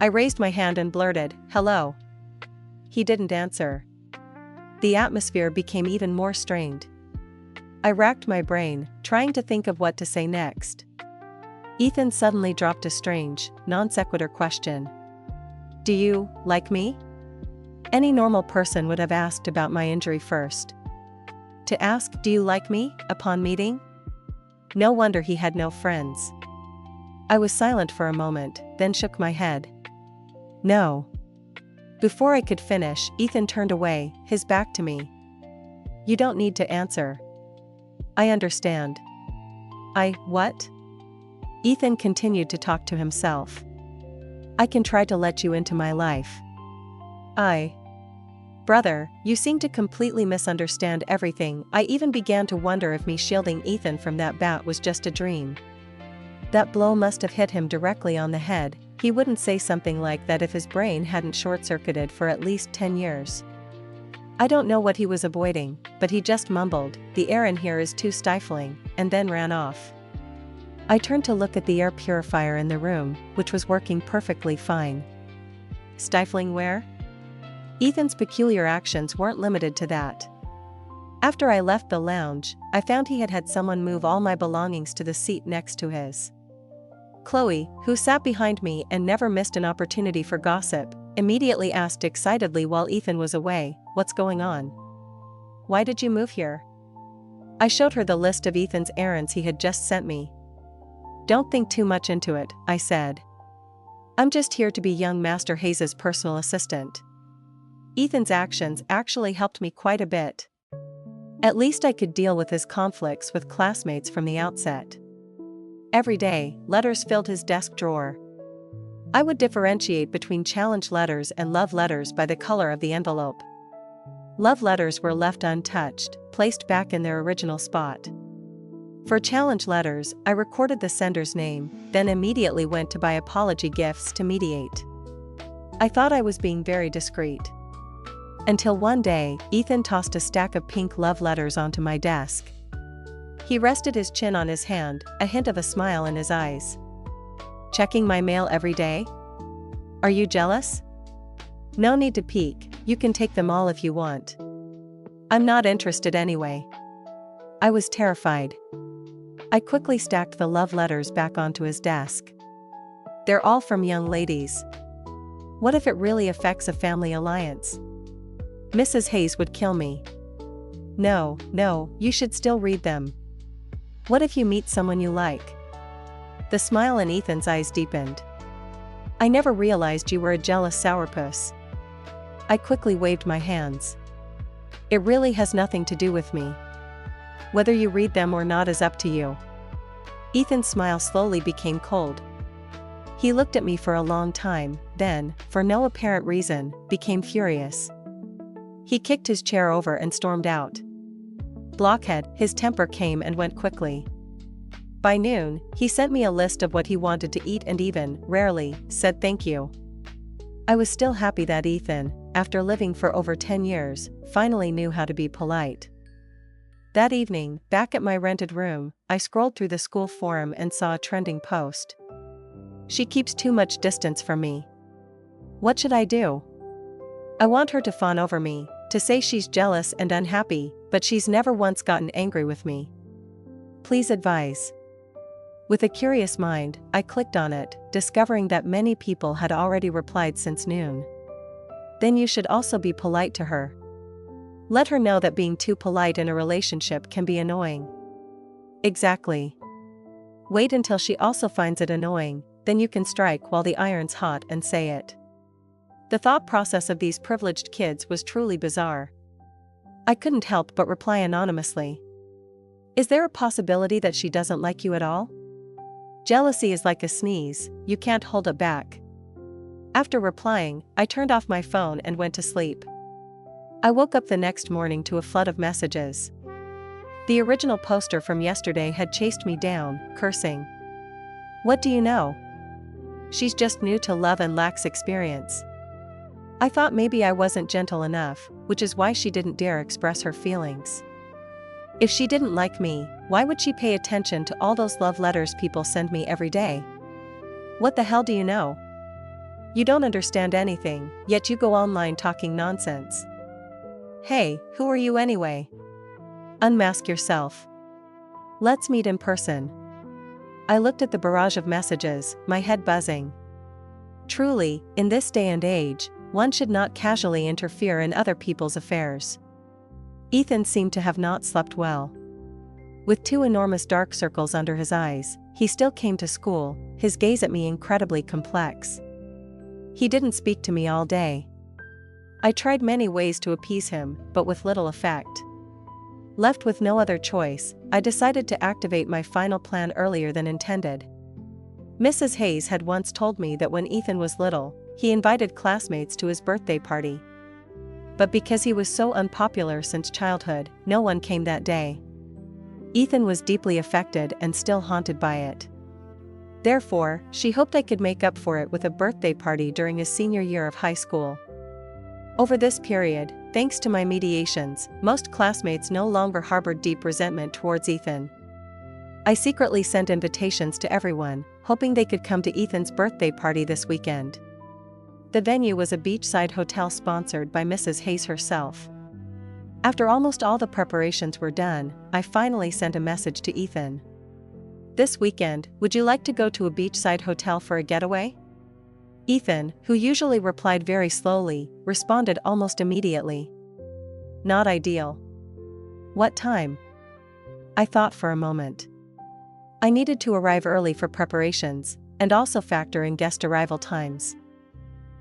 I raised my hand and blurted, "Hello." He didn't answer. The atmosphere became even more strained. I racked my brain, trying to think of what to say next. Ethan suddenly dropped a strange, non-sequitur question. "Do you like me?" Any normal person would have asked about my injury first. To ask, "Do you like me?" upon meeting? No wonder he had no friends. I was silent for a moment, then shook my head. "No." Before I could finish, Ethan turned away, his back to me. "You don't need to answer. I understand." What? Ethan continued to talk to himself. "I can try to let you into my life." Brother, you seem to completely misunderstand everything. I even began to wonder if me shielding Ethan from that bat was just a dream. That blow must have hit him directly on the head. He wouldn't say something like that if his brain hadn't short-circuited for at least 10 years. I don't know what he was avoiding, but he just mumbled, "The air in here is too stifling," and then ran off. I turned to look at the air purifier in the room, which was working perfectly fine. Stifling where? Ethan's peculiar actions weren't limited to that. After I left the lounge, I found he had had someone move all my belongings to the seat next to his. Chloe, who sat behind me and never missed an opportunity for gossip, immediately asked excitedly while Ethan was away, "What's going on? Why did you move here?" I showed her the list of Ethan's errands he had just sent me. "Don't think too much into it," I said. "I'm just here to be young Master Hayes's personal assistant." Ethan's actions actually helped me quite a bit. At least I could deal with his conflicts with classmates from the outset. Every day, letters filled his desk drawer. I would differentiate between challenge letters and love letters by the color of the envelope. Love letters were left untouched, placed back in their original spot. For challenge letters, I recorded the sender's name, then immediately went to buy apology gifts to mediate. I thought I was being very discreet. Until one day, Ethan tossed a stack of pink love letters onto my desk. He rested his chin on his hand, a hint of a smile in his eyes. "Checking my mail every day? Are you jealous?" "No need to peek, you can take them all if you want." "I'm not interested anyway." I was terrified. I quickly stacked the love letters back onto his desk. They're all from young ladies. What if it really affects a family alliance? Mrs. Hayes would kill me. No, you should still read them. What if you meet someone you like? The smile in Ethan's eyes deepened. "I never realized you were a jealous sourpuss." I quickly waved my hands. "It really has nothing to do with me. Whether you read them or not is up to you." Ethan's smile slowly became cold. He looked at me for a long time, then, for no apparent reason, became furious. He kicked his chair over and stormed out. Blockhead, his temper came and went quickly. By noon, he sent me a list of what he wanted to eat and even, rarely, said thank you. I was still happy that Ethan, after living for over 10 years, finally knew how to be polite. That evening, back at my rented room, I scrolled through the school forum and saw a trending post. She keeps too much distance from me. What should I do? I want her to fawn over me, to say she's jealous and unhappy, but she's never once gotten angry with me. Please advise. With a curious mind, I clicked on it, discovering that many people had already replied since noon. Then you should also be polite to her. Let her know that being too polite in a relationship can be annoying. Exactly. Wait until she also finds it annoying, then you can strike while the iron's hot and say it. The thought process of these privileged kids was truly bizarre. I couldn't help but reply anonymously. Is there a possibility that she doesn't like you at all? Jealousy is like a sneeze, you can't hold it back. After replying, I turned off my phone and went to sleep. I woke up the next morning to a flood of messages. The original poster from yesterday had chased me down, cursing. What do you know? She's just new to love and lacks experience. I thought maybe I wasn't gentle enough, which is why she didn't dare express her feelings. If she didn't like me, why would she pay attention to all those love letters people send me every day? What the hell do you know? You don't understand anything, yet you go online talking nonsense. Hey, who are you anyway? Unmask yourself. Let's meet in person. I looked at the barrage of messages, my head buzzing. Truly, in this day and age, one should not casually interfere in other people's affairs. Ethan seemed to have not slept well. With 2 enormous dark circles under his eyes, he still came to school, his gaze at me incredibly complex. He didn't speak to me all day. I tried many ways to appease him, but with little effect. Left with no other choice, I decided to activate my final plan earlier than intended. Mrs. Hayes had once told me that when Ethan was little, he invited classmates to his birthday party. But because he was so unpopular since childhood, no one came that day. Ethan was deeply affected and still haunted by it. Therefore, she hoped I could make up for it with a birthday party during his senior year of high school. Over this period, thanks to my mediations, most classmates no longer harbored deep resentment towards Ethan. I secretly sent invitations to everyone, hoping they could come to Ethan's birthday party this weekend. The venue was a beachside hotel sponsored by Mrs. Hayes herself. After almost all the preparations were done, I finally sent a message to Ethan. This weekend, would you like to go to a beachside hotel for a getaway? Ethan, who usually replied very slowly, responded almost immediately. Not ideal. What time? I thought for a moment. I needed to arrive early for preparations, and also factor in guest arrival times.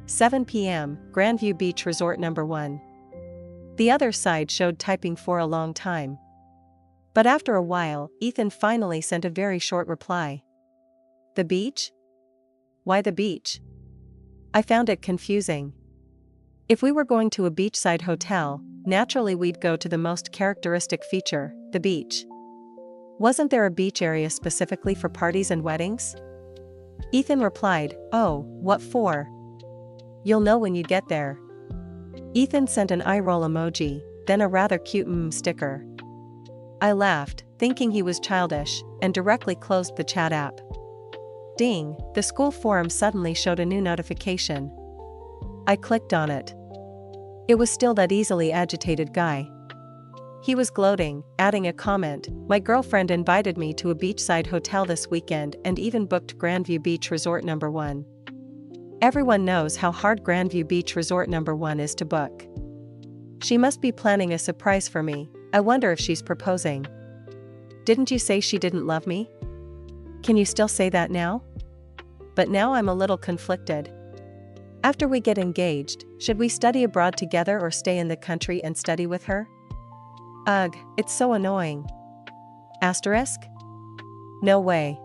7 p.m., Grandview Beach Resort No. 1. The other side showed typing for a long time. But after a while, Ethan finally sent a very short reply. The beach? Why the beach? I found it confusing. If we were going to a beachside hotel, naturally we'd go to the most characteristic feature, the beach. Wasn't there a beach area specifically for parties and weddings? Ethan replied, oh, what for? You'll know when you get there. Ethan sent an eye roll emoji, then a rather cute sticker. I laughed, thinking he was childish, and directly closed the chat app. Ding, the school forum suddenly showed a new notification. I clicked on it. It was still that easily agitated guy. He was gloating, adding a comment, my girlfriend invited me to a beachside hotel this weekend and even booked Grandview Beach Resort No. 1. Everyone knows how hard Grandview Beach Resort No. 1 is to book. She must be planning a surprise for me, I wonder if she's proposing. Didn't you say she didn't love me? Can you still say that now? But now I'm a little conflicted. After we get engaged, should we study abroad together or stay in the country and study with her? Ugh, it's so annoying. Asterisk? No way.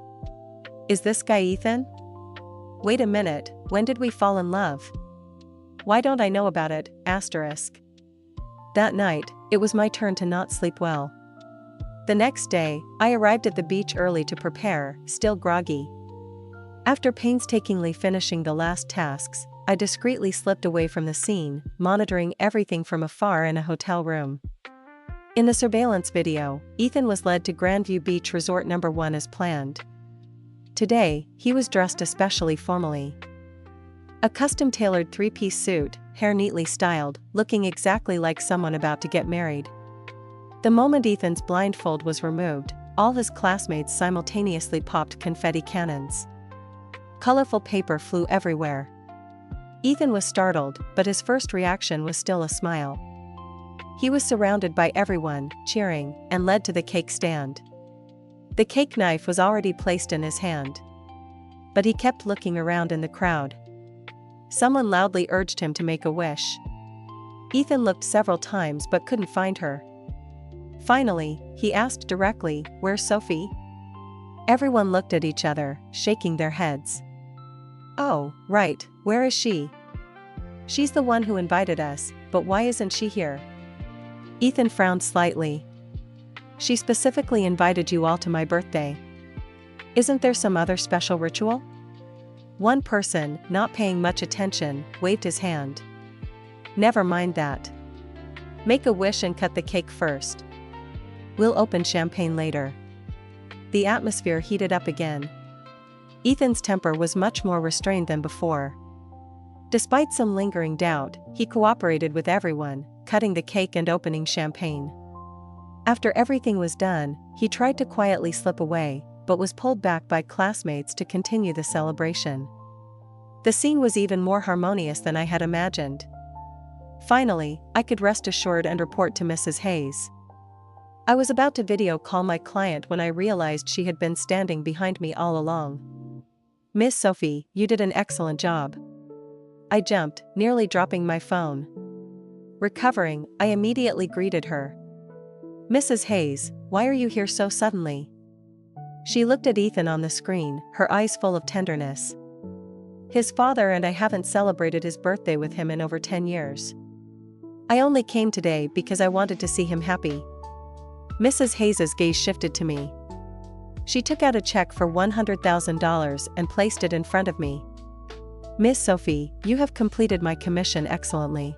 Is this guy Ethan? Wait a minute, when did we fall in love? Why don't I know about it? Asterisk. That night, it was my turn to not sleep well. The next day, I arrived at the beach early to prepare, still groggy. After painstakingly finishing the last tasks, I discreetly slipped away from the scene, monitoring everything from afar in a hotel room. In the surveillance video, Ethan was led to Grandview Beach Resort No. 1 as planned. Today, he was dressed especially formally. A custom-tailored three-piece suit, hair neatly styled, looking exactly like someone about to get married. The moment Ethan's blindfold was removed, all his classmates simultaneously popped confetti cannons. Colorful paper flew everywhere. Ethan was startled, but his first reaction was still a smile. He was surrounded by everyone, cheering, and led to the cake stand. The cake knife was already placed in his hand. But he kept looking around in the crowd. Someone loudly urged him to make a wish. Ethan looked several times but couldn't find her. Finally, he asked directly, "Where's Sophie?" Everyone looked at each other, shaking their heads. "Oh, right, where is she? She's the one who invited us, but why isn't she here?" Ethan frowned slightly. "She specifically invited you all to my birthday. Isn't there some other special ritual?" One person, not paying much attention, waved his hand. "Never mind that. Make a wish and cut the cake first. We'll open champagne later." The atmosphere heated up again. Ethan's temper was much more restrained than before. Despite some lingering doubt, he cooperated with everyone, cutting the cake and opening champagne. After everything was done, he tried to quietly slip away, but was pulled back by classmates to continue the celebration. The scene was even more harmonious than I had imagined. Finally, I could rest assured and report to Mrs. Hayes. I was about to video call my client when I realized she had been standing behind me all along. "Miss Sophie, you did an excellent job." I jumped, nearly dropping my phone. Recovering, I immediately greeted her. "Mrs. Hayes, why are you here so suddenly?" She looked at Ethan on the screen, her eyes full of tenderness. "His father and I haven't celebrated his birthday with him in over 10 years. I only came today because I wanted to see him happy." Mrs. Hayes's gaze shifted to me. She took out a check for $100,000 and placed it in front of me. "Miss Sophie, you have completed my commission excellently.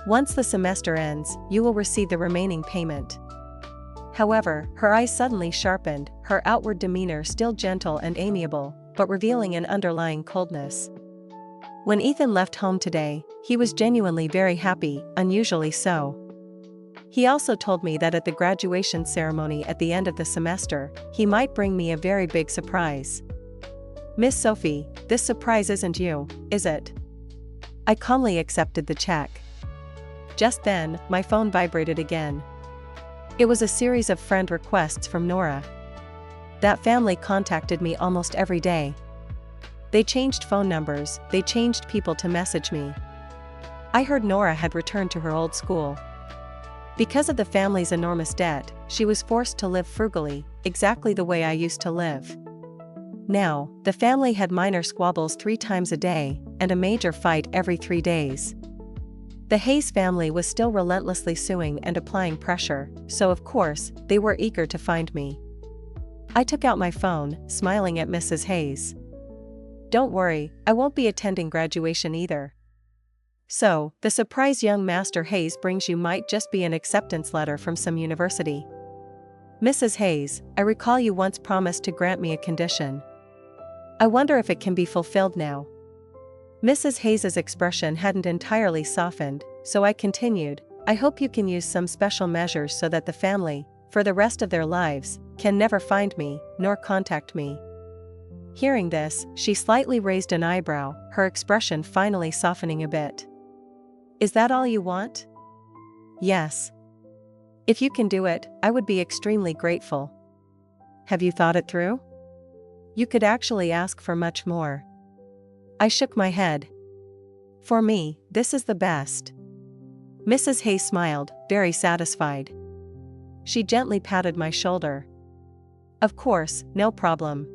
Once the semester ends, you will receive the remaining payment." However, her eyes suddenly sharpened, her outward demeanor still gentle and amiable, but revealing an underlying coldness. When Ethan left home today, he was genuinely very happy, unusually so. He also told me that at the graduation ceremony at the end of the semester, he might bring me a very big surprise. "Miss Sophie, this surprise isn't you, is it?" I calmly accepted the check. Just then, my phone vibrated again. It was a series of friend requests from Nora. That family contacted me almost every day. They changed phone numbers, they changed people to message me. I heard Nora had returned to her old school. Because of the family's enormous debt, she was forced to live frugally, exactly the way I used to live. Now, the family had minor squabbles 3 times a day, and a major fight every 3 days. The Hayes family was still relentlessly suing and applying pressure, so of course, they were eager to find me. I took out my phone, smiling at Mrs. Hayes. "Don't worry, I won't be attending graduation either." "So, the surprise young Master Hayes brings you might just be an acceptance letter from some university." "Mrs. Hayes, I recall you once promised to grant me a condition. I wonder if it can be fulfilled now." Mrs. Hayes's expression hadn't entirely softened, so I continued, "I hope you can use some special measures so that the family, for the rest of their lives, can never find me, nor contact me." Hearing this, she slightly raised an eyebrow, her expression finally softening a bit. "Is that all you want?" "Yes. If you can do it, I would be extremely grateful." "Have you thought it through? You could actually ask for much more." I shook my head. "For me, this is the best." Mrs. Hayes smiled, very satisfied. She gently patted my shoulder. "Of course, no problem.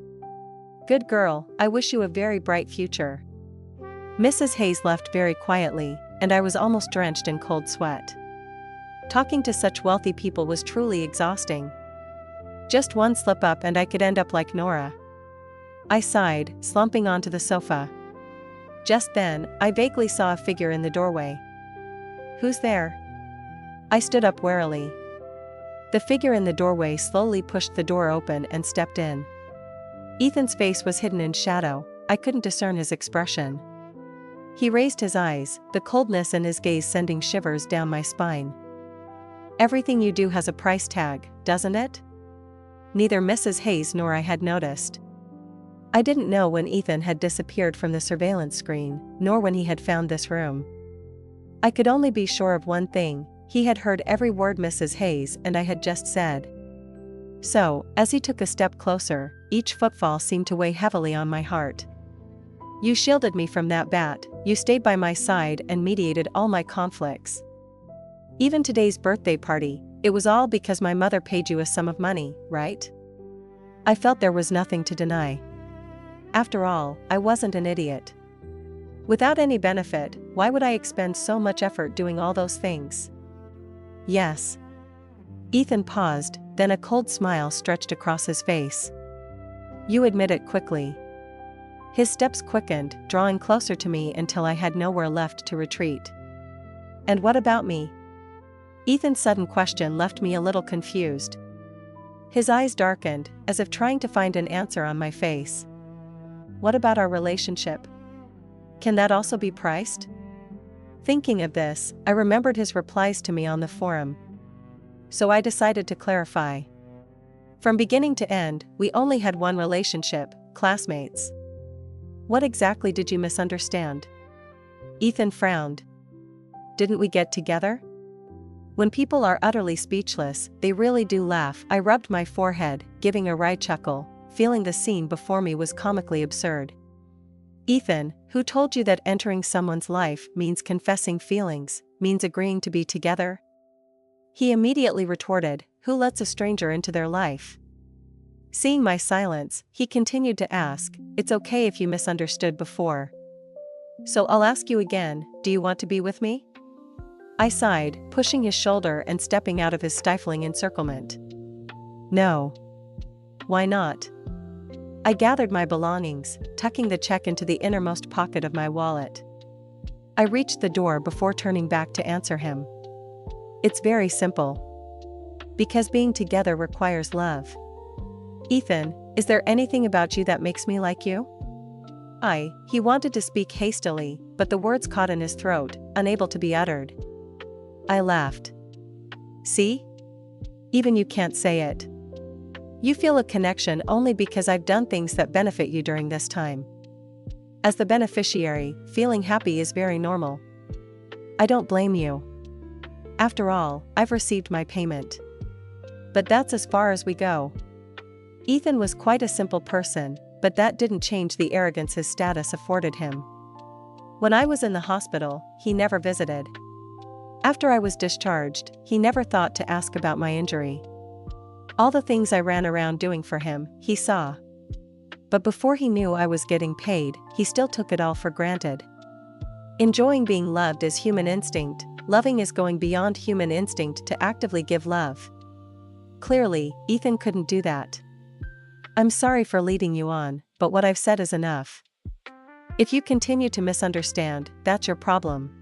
Good girl, I wish you a very bright future." Mrs. Hayes left very quietly, and I was almost drenched in cold sweat. Talking to such wealthy people was truly exhausting. Just one slip up and I could end up like Nora. I sighed, slumping onto the sofa. Just then, I vaguely saw a figure in the doorway. Who's there? I stood up warily. The figure in the doorway slowly pushed the door open and stepped in. Ethan's face was hidden in shadow. I couldn't discern his expression. He raised his eyes, the coldness in his gaze sending shivers down my spine. Everything you do has a price tag, doesn't it? Neither Mrs. Hayes nor I had noticed. I didn't know when Ethan had disappeared from the surveillance screen, nor when he had found this room. I could only be sure of one thing: he had heard every word Mrs. Hayes and I had just said. So, as he took a step closer, each footfall seemed to weigh heavily on my heart. You shielded me from that bat, you stayed by my side and mediated all my conflicts. Even today's birthday party, it was all because my mother paid you a sum of money, right? I felt there was nothing to deny. After all, I wasn't an idiot. Without any benefit, why would I expend so much effort doing all those things? Yes. Ethan paused, then a cold smile stretched across his face. You admit it quickly. His steps quickened, drawing closer to me until I had nowhere left to retreat. And what about me? Ethan's sudden question left me a little confused. His eyes darkened, as if trying to find an answer on my face. What about our relationship? Can that also be priced? Thinking of this, I remembered his replies to me on the forum. So I decided to clarify. From beginning to end, we only had one relationship, classmates. What exactly did you misunderstand? Ethan frowned. Didn't we get together? When people are utterly speechless, they really do laugh. I rubbed my forehead, giving a wry chuckle, feeling the scene before me was comically absurd. Ethan, who told you that entering someone's life means confessing feelings, means agreeing to be together? He immediately retorted, who lets a stranger into their life? Seeing my silence, he continued to ask, it's okay if you misunderstood before. So I'll ask you again, do you want to be with me? I sighed, pushing his shoulder and stepping out of his stifling encirclement. No. Why not? I gathered my belongings, tucking the check into the innermost pocket of my wallet. I reached the door before turning back to answer him. It's very simple. Because being together requires love. Ethan, is there anything about you that makes me like you? He wanted to speak hastily, but the words caught in his throat, unable to be uttered. I laughed. See? Even you can't say it. You feel a connection only because I've done things that benefit you during this time. As the beneficiary, feeling happy is very normal. I don't blame you. After all, I've received my payment. But that's as far as we go. Ethan was quite a simple person, but that didn't change the arrogance his status afforded him. When I was in the hospital, he never visited. After I was discharged, he never thought to ask about my injury. All the things I ran around doing for him, he saw. But before he knew I was getting paid, he still took it all for granted. Enjoying being loved is human instinct, loving is going beyond human instinct to actively give love. Clearly, Ethan couldn't do that. I'm sorry for leading you on, but what I've said is enough. If you continue to misunderstand, that's your problem.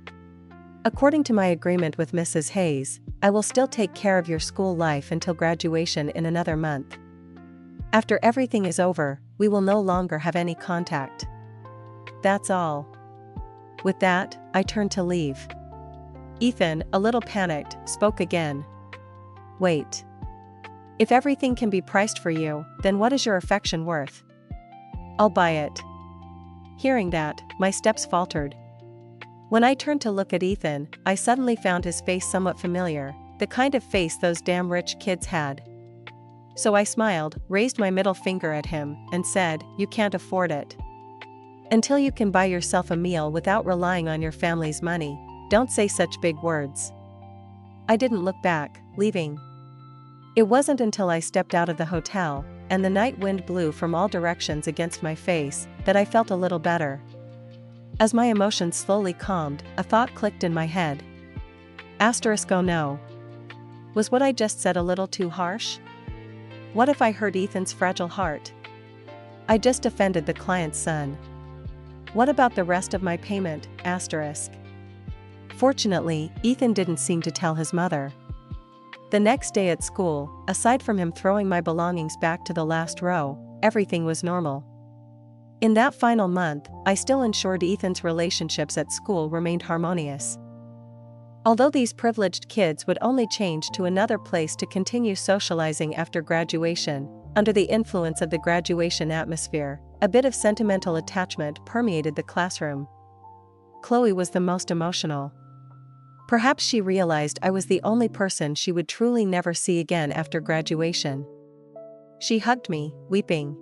According to my agreement with Mrs. Hayes, I will still take care of your school life until graduation in another month. After everything is over, we will no longer have any contact. That's all. With that, I turned to leave. Ethan, a little panicked, spoke again. Wait. If everything can be priced for you, then what is your affection worth? I'll buy it. Hearing that, my steps faltered. When I turned to look at Ethan, I suddenly found his face somewhat familiar, the kind of face those damn rich kids had. So I smiled, raised my middle finger at him, and said, you can't afford it. Until you can buy yourself a meal without relying on your family's money, don't say such big words. I didn't look back, leaving. It wasn't until I stepped out of the hotel, and the night wind blew from all directions against my face, that I felt a little better. As my emotions slowly calmed, a thought clicked in my head. *Oh no. Was what I just said a little too harsh? What if I hurt Ethan's fragile heart? I just offended the client's son. What about the rest of my payment? Fortunately, Ethan didn't seem to tell his mother. The next day at school, aside from him throwing my belongings back to the last row, everything was normal. In that final month, I still ensured Ethan's relationships at school remained harmonious. Although these privileged kids would only change to another place to continue socializing after graduation, under the influence of the graduation atmosphere, a bit of sentimental attachment permeated the classroom. Chloe was the most emotional. Perhaps she realized I was the only person she would truly never see again after graduation. She hugged me, weeping.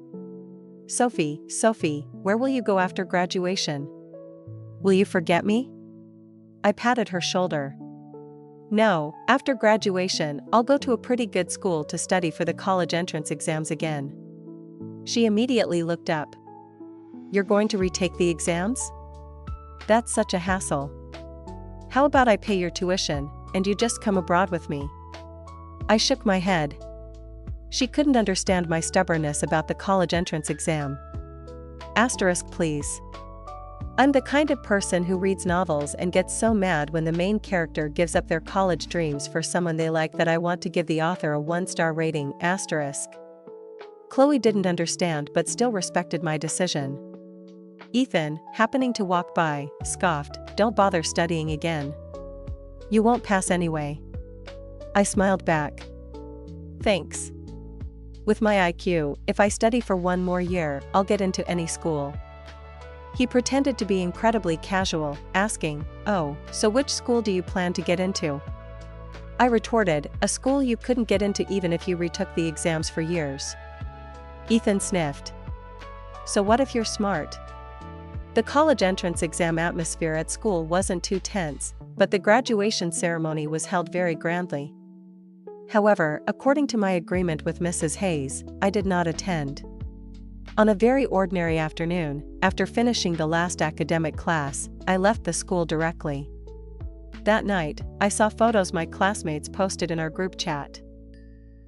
Sophie, where will you go after graduation? Will you forget me? I patted her shoulder. No, after graduation, I'll go to a pretty good school to study for the college entrance exams again. She immediately looked up. You're going to retake the exams? That's such a hassle. How about I pay your tuition, and you just come abroad with me? I shook my head. She couldn't understand my stubbornness about the college entrance exam. Please. I'm the kind of person who reads novels and gets so mad when the main character gives up their college dreams for someone they like that I want to give the author a 1-star rating. Chloe didn't understand but still respected my decision. Ethan, happening to walk by, scoffed, "Don't bother studying again. You won't pass anyway." I smiled back. Thanks. With my IQ, if I study for one more year, I'll get into any school. He pretended to be incredibly casual, asking, "Oh, so which school do you plan to get into?" I retorted, "A school you couldn't get into even if you retook the exams for years." Ethan sniffed. "So what if you're smart?" The college entrance exam atmosphere at school wasn't too tense, but the graduation ceremony was held very grandly. However, according to my agreement with Mrs. Hayes, I did not attend. On a very ordinary afternoon, after finishing the last academic class, I left the school directly. That night, I saw photos my classmates posted in our group chat.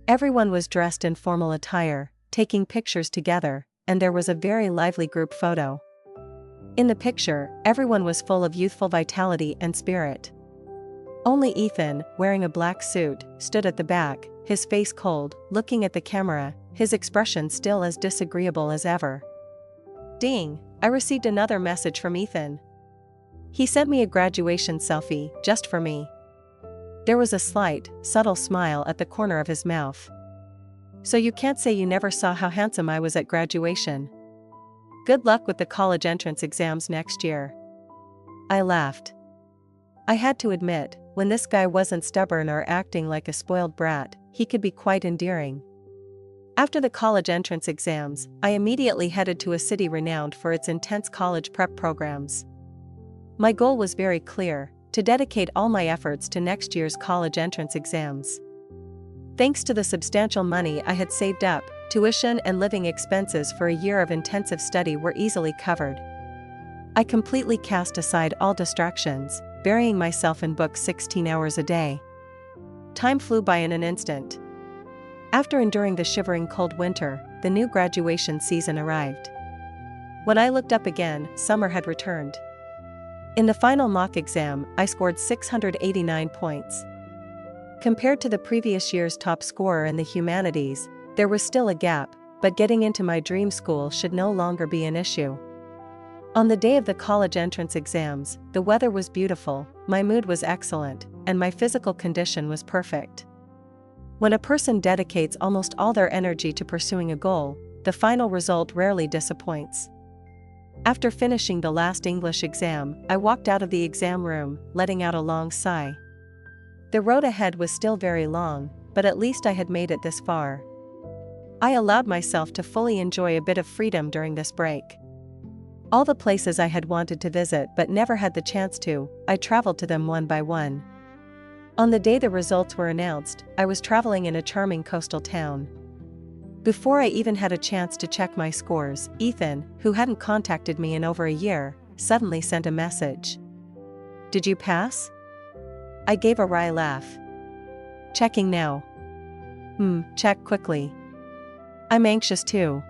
Everyone was dressed in formal attire, taking pictures together, and there was a very lively group photo. In the picture, everyone was full of youthful vitality and spirit. Only Ethan, wearing a black suit, stood at the back, his face cold, looking at the camera, his expression still as disagreeable as ever. Ding! I received another message from Ethan. He sent me a graduation selfie, just for me. There was a slight, subtle smile at the corner of his mouth. So you can't say you never saw how handsome I was at graduation. Good luck with the college entrance exams next year. I laughed. I had to admit, when this guy wasn't stubborn or acting like a spoiled brat, he could be quite endearing. After the college entrance exams, I immediately headed to a city renowned for its intense college prep programs. My goal was very clear: to dedicate all my efforts to next year's college entrance exams. Thanks to the substantial money I had saved up, tuition and living expenses for a year of intensive study were easily covered. I completely cast aside all distractions, burying myself in books 16 hours a day. Time flew by in an instant. After enduring the shivering cold winter, the new graduation season arrived. When I looked up again, summer had returned. In the final mock exam, I scored 689 points. Compared to the previous year's top scorer in the humanities, there was still a gap, but getting into my dream school should no longer be an issue. On the day of the college entrance exams, the weather was beautiful, my mood was excellent, and my physical condition was perfect. When a person dedicates almost all their energy to pursuing a goal, the final result rarely disappoints. After finishing the last English exam, I walked out of the exam room, letting out a long sigh. The road ahead was still very long, but at least I had made it this far. I allowed myself to fully enjoy a bit of freedom during this break. All the places I had wanted to visit but never had the chance to, I traveled to them one by one. On the day the results were announced, I was traveling in a charming coastal town. Before I even had a chance to check my scores, Ethan, who hadn't contacted me in over a year, suddenly sent a message. "Did you pass?" I gave a wry laugh. "Checking now." Check quickly." I'm anxious too.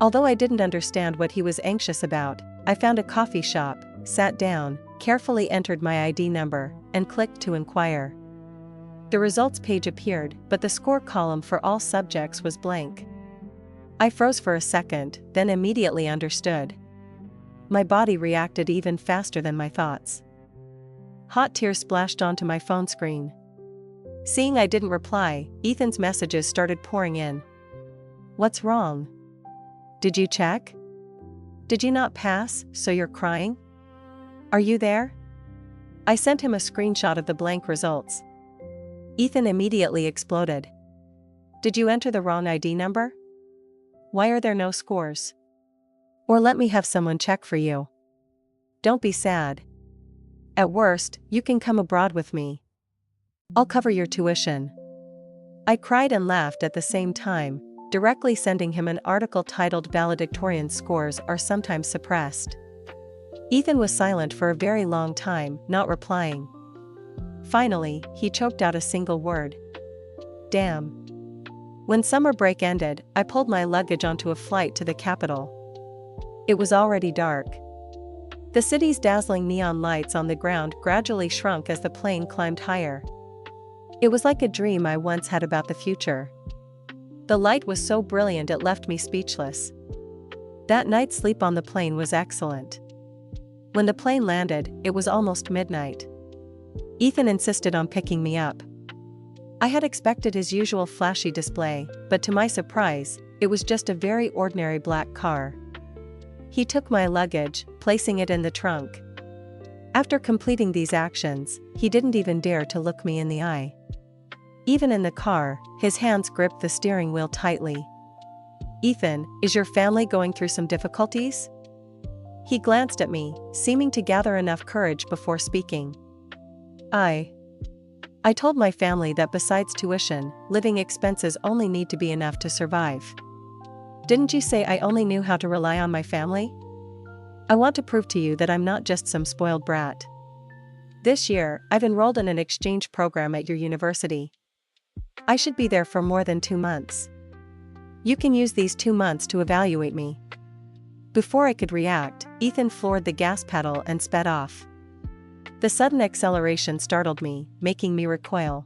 Although I didn't understand what he was anxious about, I found a coffee shop, sat down, carefully entered my ID number, and clicked to inquire. The results page appeared, but the score column for all subjects was blank. I froze for a second, then immediately understood. My body reacted even faster than my thoughts. Hot tears splashed onto my phone screen. Seeing I didn't reply, Ethan's messages started pouring in. What's wrong? Did you check? Did you not pass, so you're crying? Are you there? I sent him a screenshot of the blank results. Ethan immediately exploded. Did you enter the wrong ID number? Why are there no scores? Or let me have someone check for you. Don't be sad. At worst, you can come abroad with me. I'll cover your tuition. I cried and laughed at the same time, directly sending him an article titled "Valedictorian Scores Are Sometimes Suppressed." Ethan was silent for a very long time, not replying. Finally, he choked out a single word. Damn. When summer break ended, I pulled my luggage onto a flight to the capital. It was already dark. The city's dazzling neon lights on the ground gradually shrunk as the plane climbed higher. It was like a dream I once had about the future. The light was so brilliant it left me speechless. That night's sleep on the plane was excellent. When the plane landed, it was almost midnight. Ethan insisted on picking me up. I had expected his usual flashy display, but to my surprise, it was just a very ordinary black car. He took my luggage, placing it in the trunk. After completing these actions, he didn't even dare to look me in the eye. Even in the car, his hands gripped the steering wheel tightly. Ethan, is your family going through some difficulties? He glanced at me, seeming to gather enough courage before speaking. I told my family that besides tuition, living expenses only need to be enough to survive. Didn't you say I only knew how to rely on my family? I want to prove to you that I'm not just some spoiled brat. This year, I've enrolled in an exchange program at your university. I should be there for more than 2 months. You can use these 2 months to evaluate me. Before I could react, Ethan floored the gas pedal and sped off. The sudden acceleration startled me, making me recoil.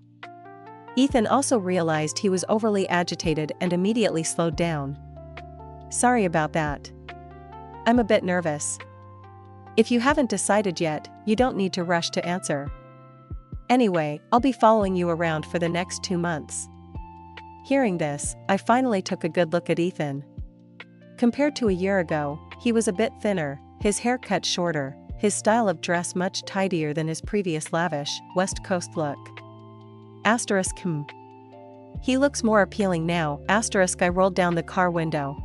Ethan also realized he was overly agitated and immediately slowed down. Sorry about that. I'm a bit nervous. If you haven't decided yet, you don't need to rush to answer. Anyway, I'll be following you around for the next 2 months. Hearing this, I finally took a good look at Ethan. Compared to a year ago, he was a bit thinner, his hair cut shorter, his style of dress much tidier than his previous lavish, West Coast look. He looks more appealing now. I rolled down the car window.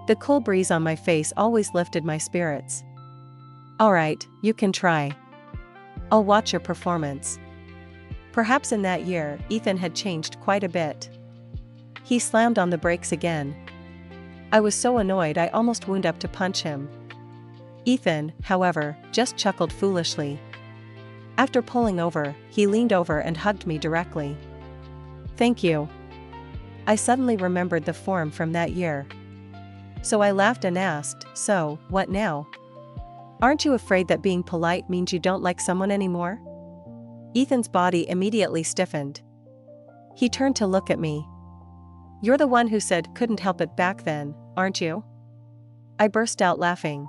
The cool breeze on my face always lifted my spirits. Alright, you can try. I'll watch your performance. Perhaps in that year, Ethan had changed quite a bit. He slammed on the brakes again. I was so annoyed I almost wound up to punch him. Ethan, however, just chuckled foolishly. After pulling over, he leaned over and hugged me directly. Thank you. I suddenly remembered the form from that year. So I laughed and asked, so, what now? Aren't you afraid that being polite means you don't like someone anymore? Ethan's body immediately stiffened. He turned to look at me. You're the one who said couldn't help it back then, aren't you? I burst out laughing.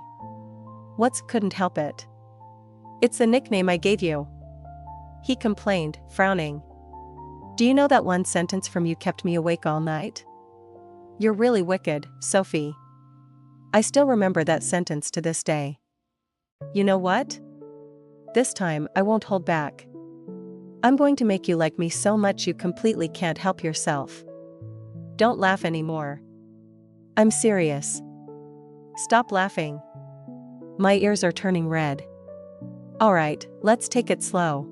What's couldn't help it? It's the nickname I gave you. He complained, frowning. Do you know that one sentence from you kept me awake all night? You're really wicked, Sophie. I still remember that sentence to this day. You know what? This time I won't hold back. I'm going to make you like me so much you completely can't help yourself. Don't laugh anymore. I'm serious. Stop laughing. My ears are turning red. Alright, let's take it slow.